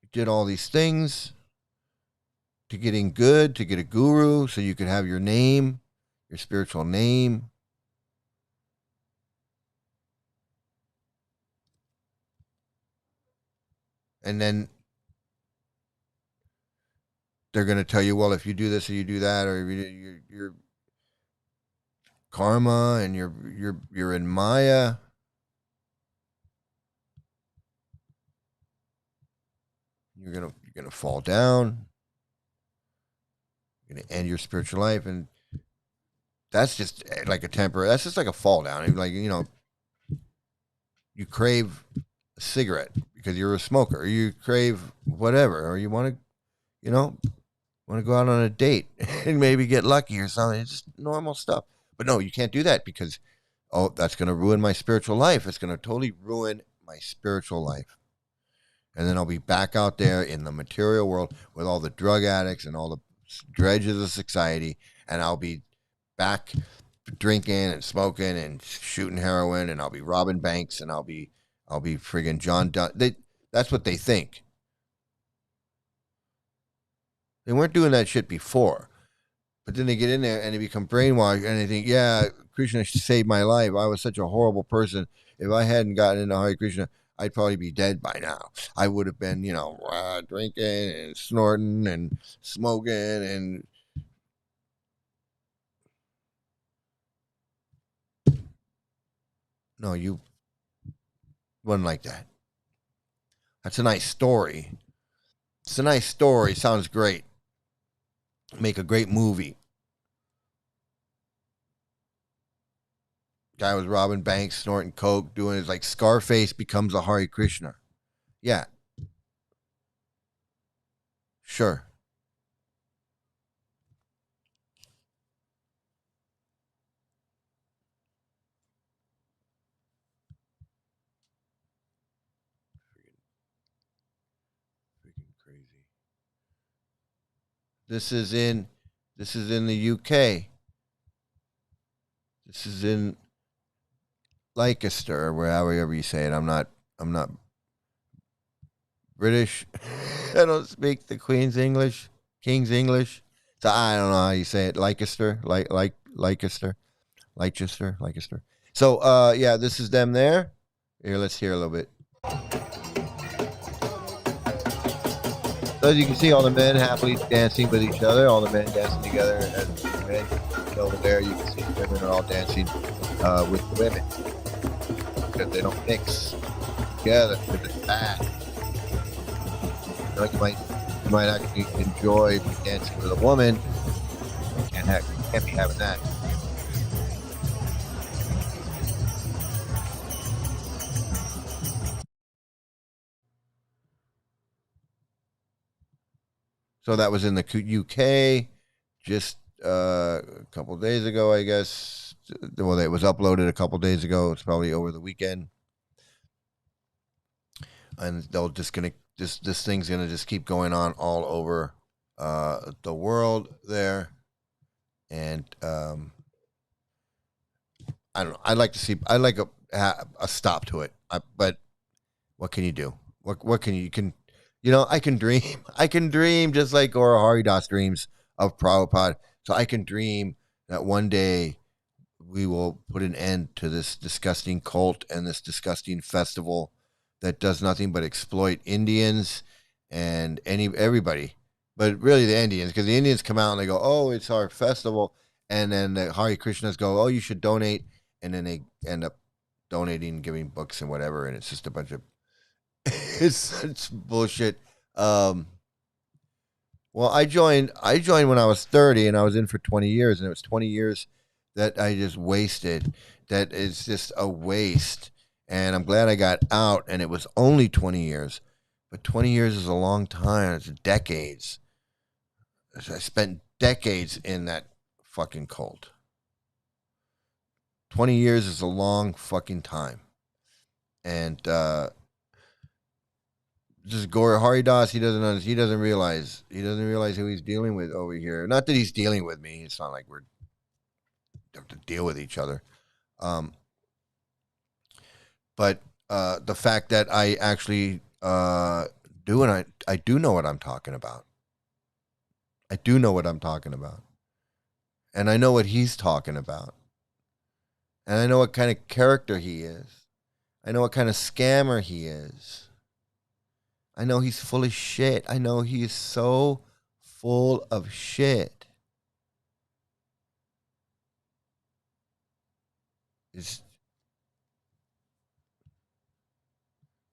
[SPEAKER 1] you did all these things to getting good, to get a guru so you could have your name, your spiritual name. And then they're going to tell you, well, if you do this or you do that, or your karma and you're in Maya. You're gonna fall down. You're gonna end your spiritual life, and that's just like a temporary. That's just like a fall down. Like you crave a cigarette because you're a smoker, or you crave whatever, or you want to, want to go out on a date and maybe get lucky or something. It's just normal stuff. But no, you can't do that because that's going to ruin my spiritual life. It's going to totally ruin my spiritual life. And then I'll be back out there in the material world with all the drug addicts and all the dredges of society, and I'll be back drinking and smoking and shooting heroin, and I'll be robbing banks, and I'll be friggin' John Dunn. That's what they think. They weren't doing that shit before, but then they get in there and they become brainwashed, and they think, yeah, Krishna saved my life. I was such a horrible person. If I hadn't gotten into Hare Krishna, I'd probably be dead by now. I would have been, drinking and snorting and smoking and no, you wasn't like that. That's a nice story. It's a nice story. Sounds great. Make a great movie. Guy was robbing banks, snorting coke, doing his like Scarface becomes a Hare Krishna. Yeah, sure. Freaking crazy. This is in the UK. This is in Leicester, or however you say it. I'm not British. I don't speak the Queen's English, King's English. So I don't know how you say it. Leicester, Leicester, Leicester. So yeah, this is them there. Here, let's hear a little bit. So as you can see, all the men happily dancing with each other, all the men dancing together, and the men over there, you can see the women are all dancing with the women because they don't mix together because it's bad. You might actually enjoy dancing with a woman. You can't be having that. So that was in the UK just a couple of days ago, I guess. Well, it was uploaded a couple of days ago. It's probably over the weekend, and they'll just gonna this thing's gonna just keep going on all over the world there, and I don't know. I'd like a stop to it, but what can you do? What can you can I can dream. I can dream just like Gora Haridas dreams of Prabhupada. So I can dream that one day we will put an end to this disgusting cult and this disgusting festival that does nothing but exploit Indians and everybody. But really the Indians, because the Indians come out and they go, "Oh, it's our festival," and then the Hare Krishnas go, "Oh, you should donate," and then they end up donating, giving books and whatever, and it's just a bunch of it's bullshit. Well, I joined when I was 30 and I was in for 20 years, and it was 20 years that I just wasted. That is just a waste. And I'm glad I got out and it was only 20 years. But 20 years is a long time. It's decades. I spent decades in that fucking cult. 20 years is a long fucking time. And just Gora Haridas, he doesn't realize who he's dealing with over here. Not that he's dealing with me. It's not like we have to deal with each other. But the fact that I actually do, and I do know what I'm talking about. I do know what I'm talking about, and I know what he's talking about, and I know what kind of character he is. I know what kind of scammer he is. I know he's full of shit. I know he is so full of shit. It's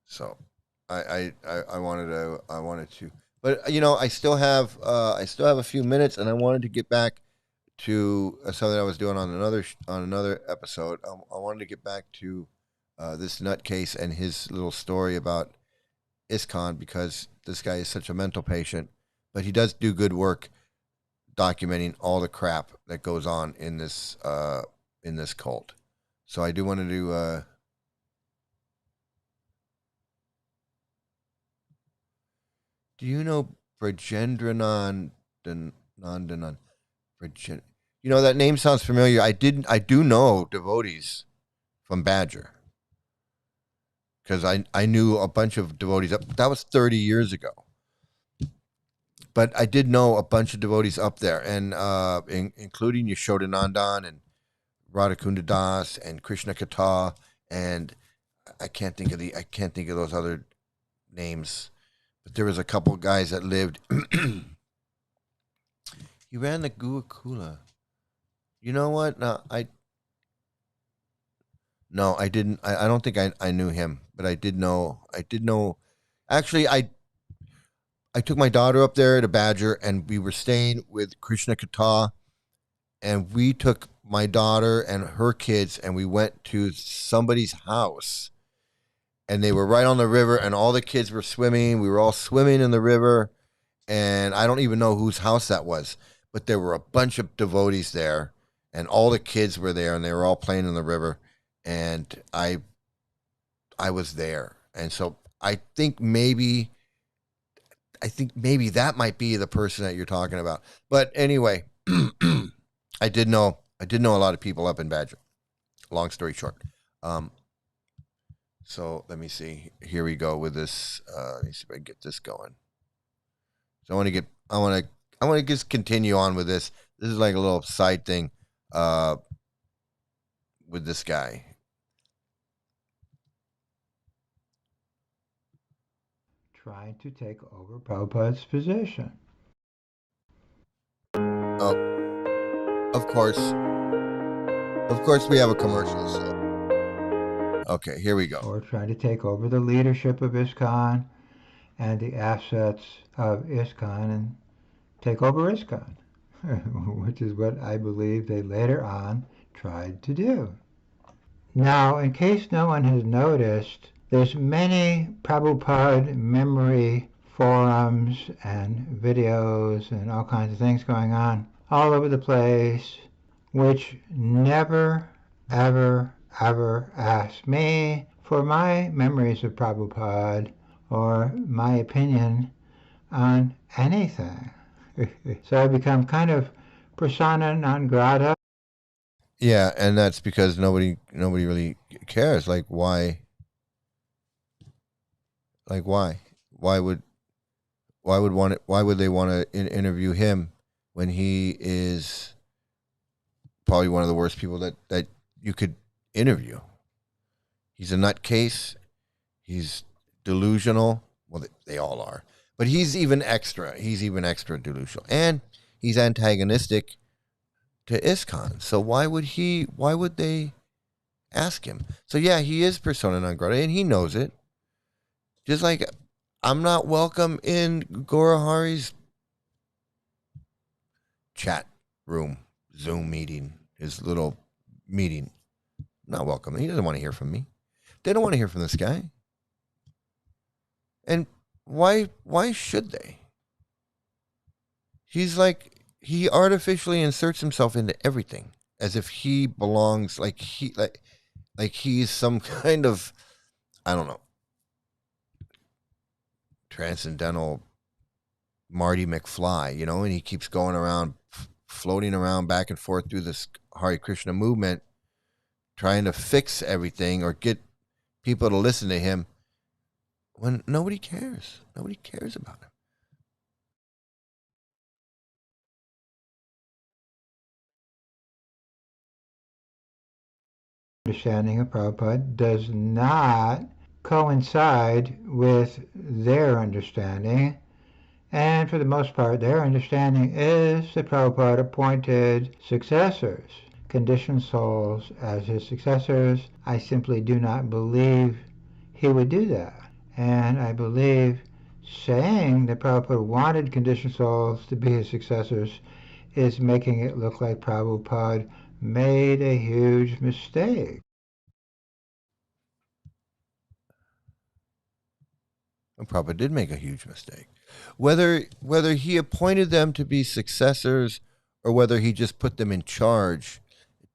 [SPEAKER 1] so I wanted to, but I still have a few minutes, and I wanted to get back to something I was doing on another episode. I wanted to get back to this nutcase and his little story about ISKCON, because this guy is such a mental patient, but he does do good work documenting all the crap that goes on in this cult. So I do want to do. Do you know Brajendranan Nandanan? You know, that name sounds familiar. I do know devotees from Badger, because I knew a bunch of devotees that was 30 years ago. But I did know a bunch of devotees up there, and including Yashodanandan and Radhakunda Das and Krishna Kata, and I can't think of those other names. But there was a couple guys that lived. He ran the Guakula. You know what? No, I didn't. I don't think I knew him, but I did know. I did know. Actually, I took my daughter up there to Badger, and we were staying with Krishna Kata, and we took my daughter and her kids, and we went to somebody's house, and they were right on the river, and all the kids were swimming. We were all swimming in the river, and I don't even know whose house that was, but there were a bunch of devotees there, and all the kids were there, and they were all playing in the river, and I was there, and so I think maybe that might be the person that you're talking about. But anyway, I did know a lot of people up in Badger. Long story short. So let me see. Here we go with this. Let me see if I can get this going. So I want to just continue on with this. This is like a little side thing with this guy.
[SPEAKER 4] Trying to take over Prabhupada's position.
[SPEAKER 1] Oh, of course, we have a commercial. So. Okay, here we go.
[SPEAKER 4] Or trying to take over the leadership of ISKCON and the assets of ISKCON and take over ISKCON, which is what I believe they later on tried to do. Now, in case no one has noticed, there's many Prabhupada memory forums and videos and all kinds of things going on all over the place, which never, ever, ever ask me for my memories of Prabhupada or my opinion on anything. So I become kind of persona non grata.
[SPEAKER 1] Yeah, and that's because nobody really cares. Like why? Like why? Why would why would they want to interview him when he is probably one of the worst people that you could interview? He's a nutcase. He's delusional. Well, they all are, but he's even extra. He's even extra delusional, and he's antagonistic to ISKCON. So why would they ask him? So yeah, he is persona non grata, and he knows it. Just like I'm not welcome in Gorahari's chat room, Zoom meeting, his little meeting. Not welcome. He doesn't want to hear from me. They don't want to hear from this guy. And why should they? He's like, he artificially inserts himself into everything as if he belongs, like he's some kind of, I don't know, transcendental Marty McFly, you know, and he keeps going around, floating around back and forth through this Hare Krishna movement, trying to fix everything or get people to listen to him when nobody cares. Nobody cares about him.
[SPEAKER 4] Understanding of Prabhupada does not coincide with their understanding, and for the most part, their understanding is that Prabhupada appointed successors, conditioned souls, as his successors. I simply do not believe he would do that. And I believe saying that Prabhupada wanted conditioned souls to be his successors is making it look like Prabhupada made a huge mistake.
[SPEAKER 1] And Prabhupada did make a huge mistake. Whether he appointed them to be successors or whether he just put them in charge,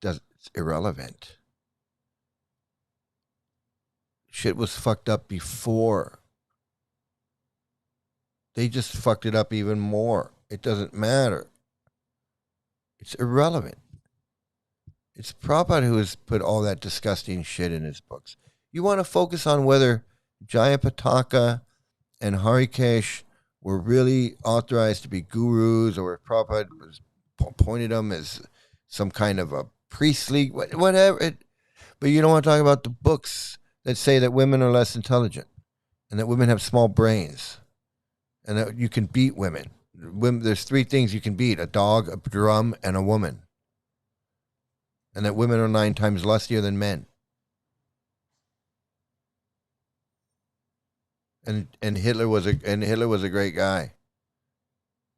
[SPEAKER 1] it's irrelevant. Shit was fucked up before. They just fucked it up even more. It doesn't matter. It's irrelevant. It's Prabhupada who has put all that disgusting shit in his books. You want to focus on whether Jayapataka and Harikesh were really authorized to be gurus, or if Prabhupada was appointed them as some kind of a priestly, whatever. But you don't want to talk about the books that say that women are less intelligent and that women have small brains and that you can beat women. There's three things you can beat: a dog, a drum, and a woman. And that women are 9 times lustier than men. And Hitler was a great guy.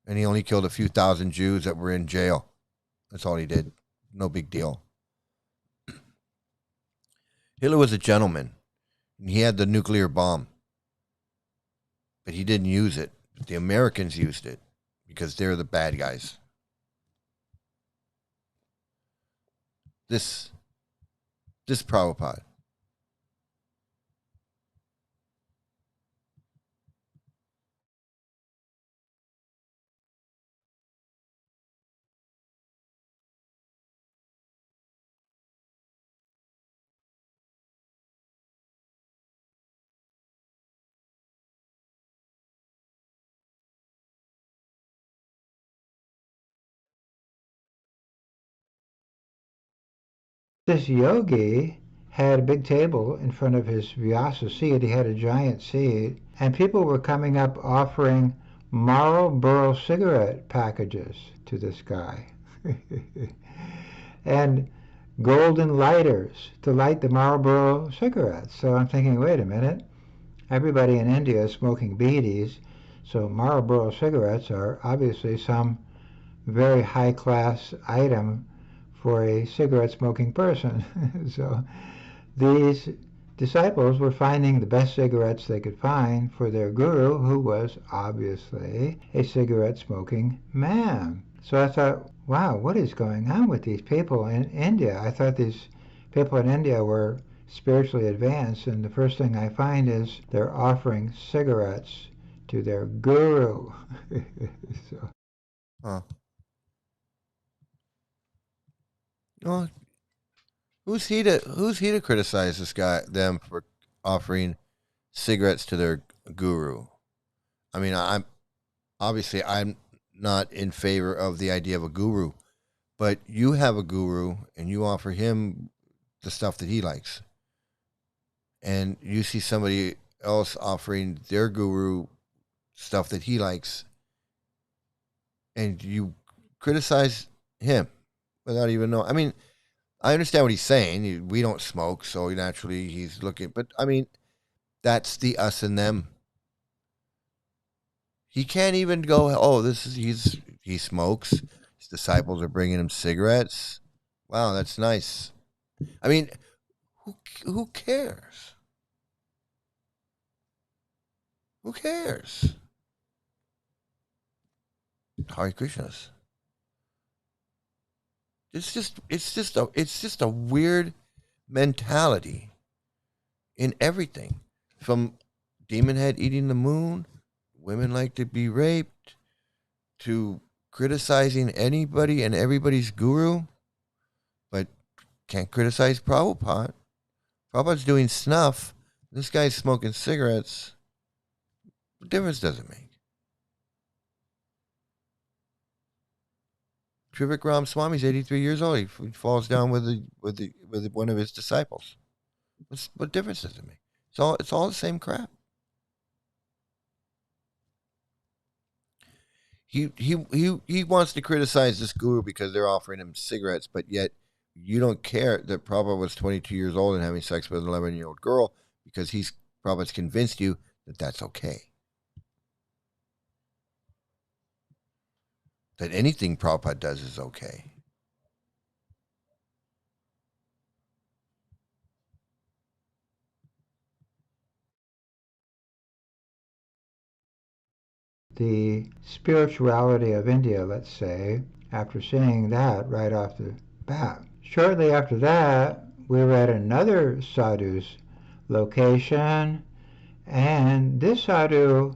[SPEAKER 1] And he only killed a few thousand Jews that were in jail. That's all he did. No big deal. Hitler was a gentleman. He had the nuclear bomb. But he didn't use it. The Americans used it because they're the bad guys. This Prabhupada.
[SPEAKER 4] This yogi had a big table in front of his Vyasa seat. He had a giant seat, and people were coming up offering Marlboro cigarette packages to this guy. And golden lighters to light the Marlboro cigarettes. So I'm thinking, wait a minute, everybody in India is smoking beedis, so Marlboro cigarettes are obviously some very high class item for a cigarette smoking person. So these disciples were finding the best cigarettes they could find for their guru, who was obviously a cigarette smoking man. So I thought, wow, what is going on with these people in India? I thought these people in India were spiritually advanced, and the first thing I find is they're offering cigarettes to their guru. So.
[SPEAKER 1] Huh. Well, who's he to criticize them for offering cigarettes to their guru? I mean, I'm not in favor of the idea of a guru, but you have a guru and you offer him the stuff that he likes, and you see somebody else offering their guru stuff that he likes, and you criticize him without even knowing. I mean, I understand what he's saying. We don't smoke, so naturally he's looking. But I mean, that's the us and them. He can't even go, oh, he smokes. His disciples are bringing him cigarettes. Wow, that's nice. I mean, who cares? Who cares? Hare Krishnas. It's just a weird mentality in everything. From demon head eating the moon, women like to be raped, to criticizing anybody and everybody's guru, but can't criticize Prabhupada. Prabhupada's doing snuff. This guy's smoking cigarettes. What difference does it make? Trivikram Swami's 83 years old. He falls down with one of his disciples. What difference does it make? It's all the same crap. He wants to criticize this guru because they're offering him cigarettes, but yet you don't care that Prabhupada was 22 years old and having sex with an 11-year-old girl because Prabhupada's convinced you that that's okay. That anything Prabhupada does is okay.
[SPEAKER 4] The spirituality of India, let's say, after seeing that right off the bat. Shortly after that, we were at another sadhu's location, and this sadhu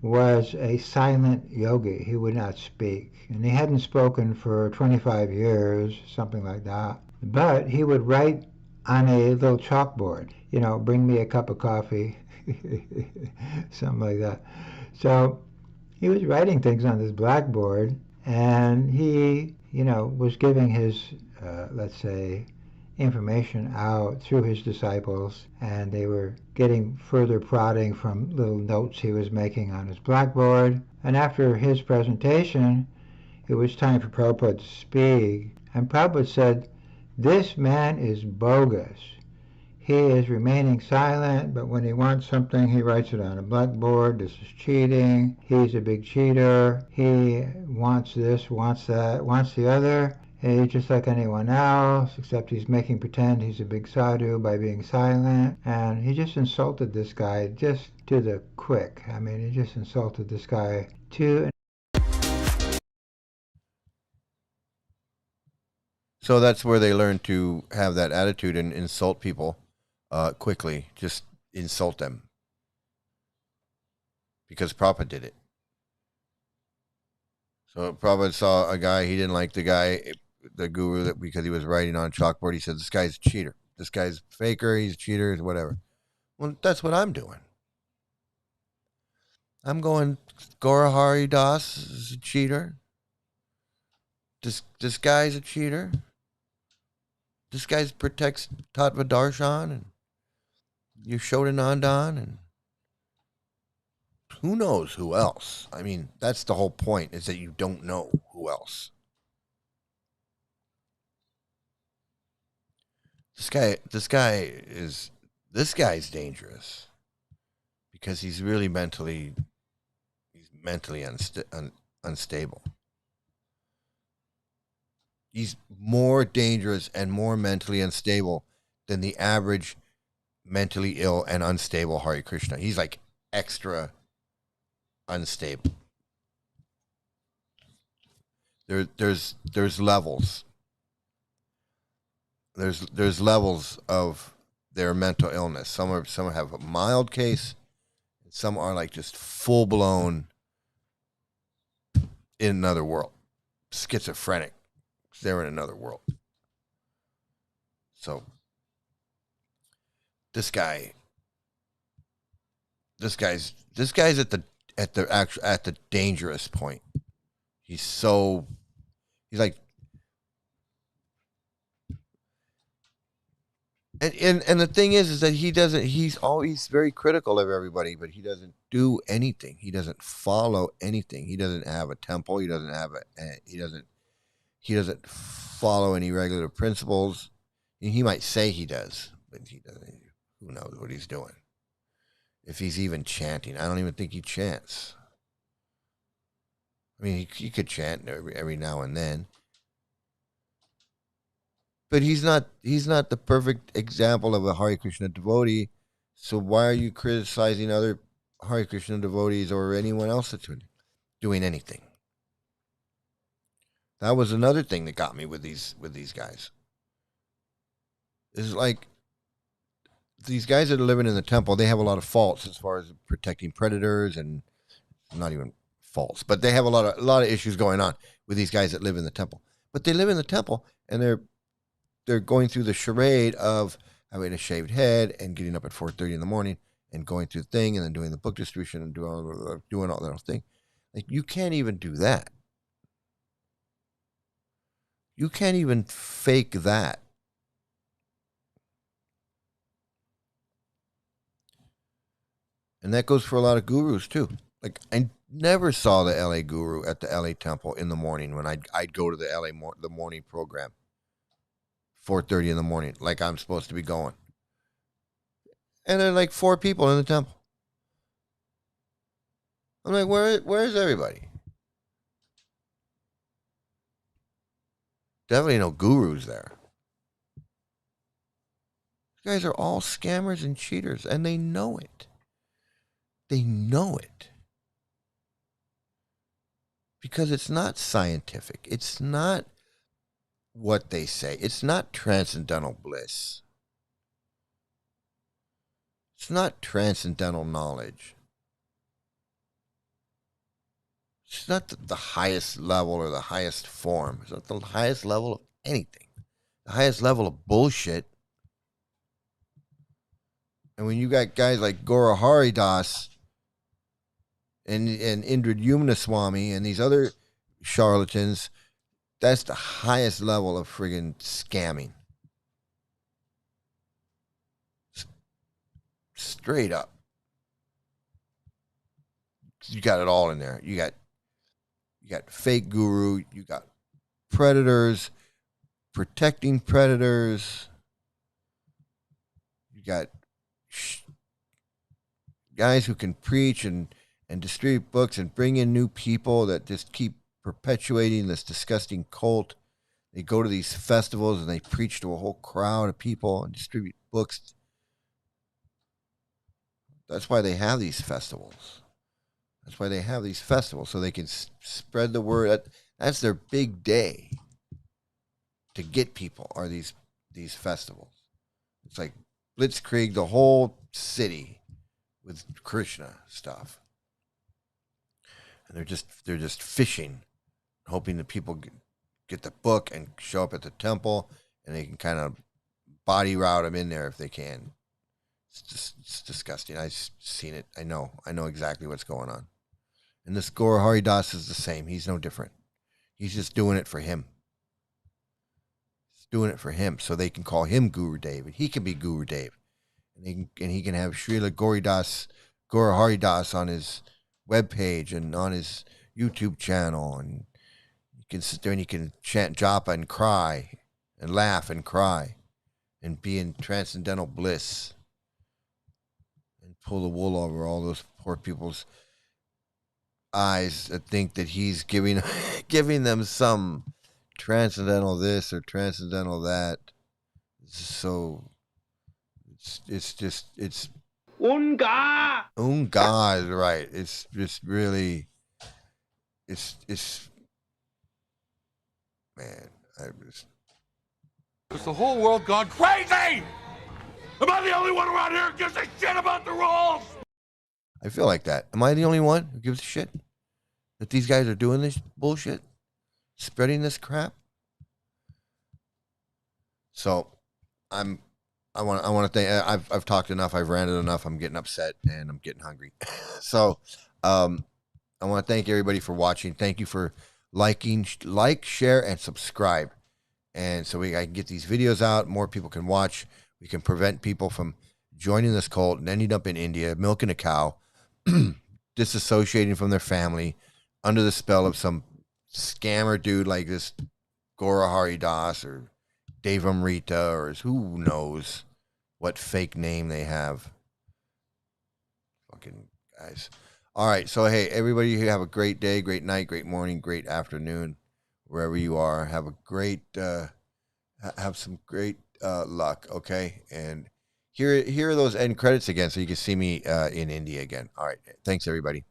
[SPEAKER 4] was a silent yogi. He would not speak, and he hadn't spoken for 25 years, something like that. But he would write on a little chalkboard, bring me a cup of coffee, something like that. So he was writing things on this blackboard, and he, was giving his, let's say, information out through his disciples, and they were getting further prodding from little notes he was making on his blackboard. And after his presentation, it was time for Prabhupada to speak, and Prabhupada said, "This man is bogus. He is remaining silent, but when he wants something, he writes it on a blackboard. This is cheating. He's a big cheater. He wants this, wants that, wants the other. He's just like anyone else, except he's making pretend he's a big sadhu by being silent." And he just insulted this guy just to the quick. I mean, he just insulted this guy to.
[SPEAKER 1] So that's where they learn to have that attitude and insult people quickly. Just insult them. Because Prabhupada did it. So Prabhupada saw a guy, he didn't like the guy, the guru, that because he was writing on a chalkboard. He said, "This guy's a cheater. This guy's a faker. He's a cheater, whatever." Well, that's what I'm doing. I'm going, Gaura Hari Das is a cheater. This guy's a cheater. This guy protects Tattva Darshan and Yashodanandan and who knows who else. I mean, that's the whole point, is that you don't know who else. This guy's dangerous because he's really mentally unstable. He's more dangerous and more mentally unstable than the average mentally ill and unstable Hare Krishna. He's like extra unstable. There's levels. There's levels of their mental illness. Some have a mild case, some are like just full blown in another world, schizophrenic. They're in another world. So this guy's at the dangerous point. He's like, and the thing is that he's always very critical of everybody, but he doesn't do anything. He doesn't follow anything. He doesn't have a temple. He doesn't follow any regular principles. He might say he does, but he doesn't. Who knows what he's doing? If he's even chanting, I don't even think he chants. I mean, he could chant every now and then, but he's not the perfect example of a Hare Krishna devotee. So why are you criticizing other Hare Krishna devotees or anyone else that's doing anything? That was another thing that got me with these guys. It's like these guys that are living in the temple, they have a lot of faults as far as protecting predators, and not even faults, but they have a lot of issues going on with these guys that live in the temple. But they live in the temple and they're going through the charade of having a shaved head and getting up at 4:30 in the morning and going through the thing and then doing the book distribution and doing all that thing. Like, you can't even do that. You can't even fake that. And that goes for a lot of gurus too. Like, I never saw the LA guru at the LA temple in the morning when I'd go to the the morning program, 4:30 in the morning, like I'm supposed to be going. And there are like 4 people in the temple. I'm like, where's everybody? Definitely no gurus there. These guys are all scammers and cheaters, and they know it. They know it. Because it's not scientific. It's not what they say. It's not transcendental bliss. It's not transcendental knowledge. It's not the highest level or the highest form. It's not the highest level of anything. The highest level of bullshit. And when you got guys like Gora Hari Das and Indra Swami and these other charlatans, that's the highest level of friggin' scamming. Straight up. You got it all in there. You got fake guru, you got predators, protecting predators, you got guys who can preach and distribute books and bring in new people that just keep perpetuating this disgusting cult. They go to these festivals and they preach to a whole crowd of people and distribute books. That's why they have these festivals. That's why they have these festivals, so they can spread the word. That's their big day to get people, are these festivals. It's like blitzkrieg the whole city with Krishna stuff. And they're just fishing, hoping that people get the book and show up at the temple, and they can kind of body route them in there if they can. It's disgusting. I've seen it. I know exactly what's going on. And this Gora Hari Das is the same. He's no different. He's just doing it for him. He's doing it for him, so they can call him Guru Dev, and he can be Guru Dev, and he can have Srila Gora Hari Das on his webpage and on his YouTube channel, and you can sit there and you can chant japa and cry and laugh and cry and be in transcendental bliss and pull the wool over all those poor people's eyes that think that he's giving them some transcendental this or transcendental that. So it's Unga is right. It's just really it's man,
[SPEAKER 5] Is the whole world gone crazy? Am I the only one around here who gives a shit about the rules?
[SPEAKER 1] I feel like that. Am I the only one who gives a shit that these guys are doing this bullshit, spreading this crap? So, I want to thank. I've talked enough. I've ranted enough. I'm getting upset and I'm getting hungry. So, I want to thank everybody for watching. Thank you for liking, share, and subscribe. And so I can get these videos out. More people can watch. We can prevent people from joining this cult and ending up in India, milking a cow, disassociating from their family, under the spell of some scammer dude like this Gora Hari Das or Devamrita, or who knows what fake name they have. Fucking guys. All right. So, hey, everybody, have a great day, great night, great morning, great afternoon, wherever you are. Have a great, have some great luck. Okay. And here are those end credits again, so you can see me in India again. All right. Thanks, everybody.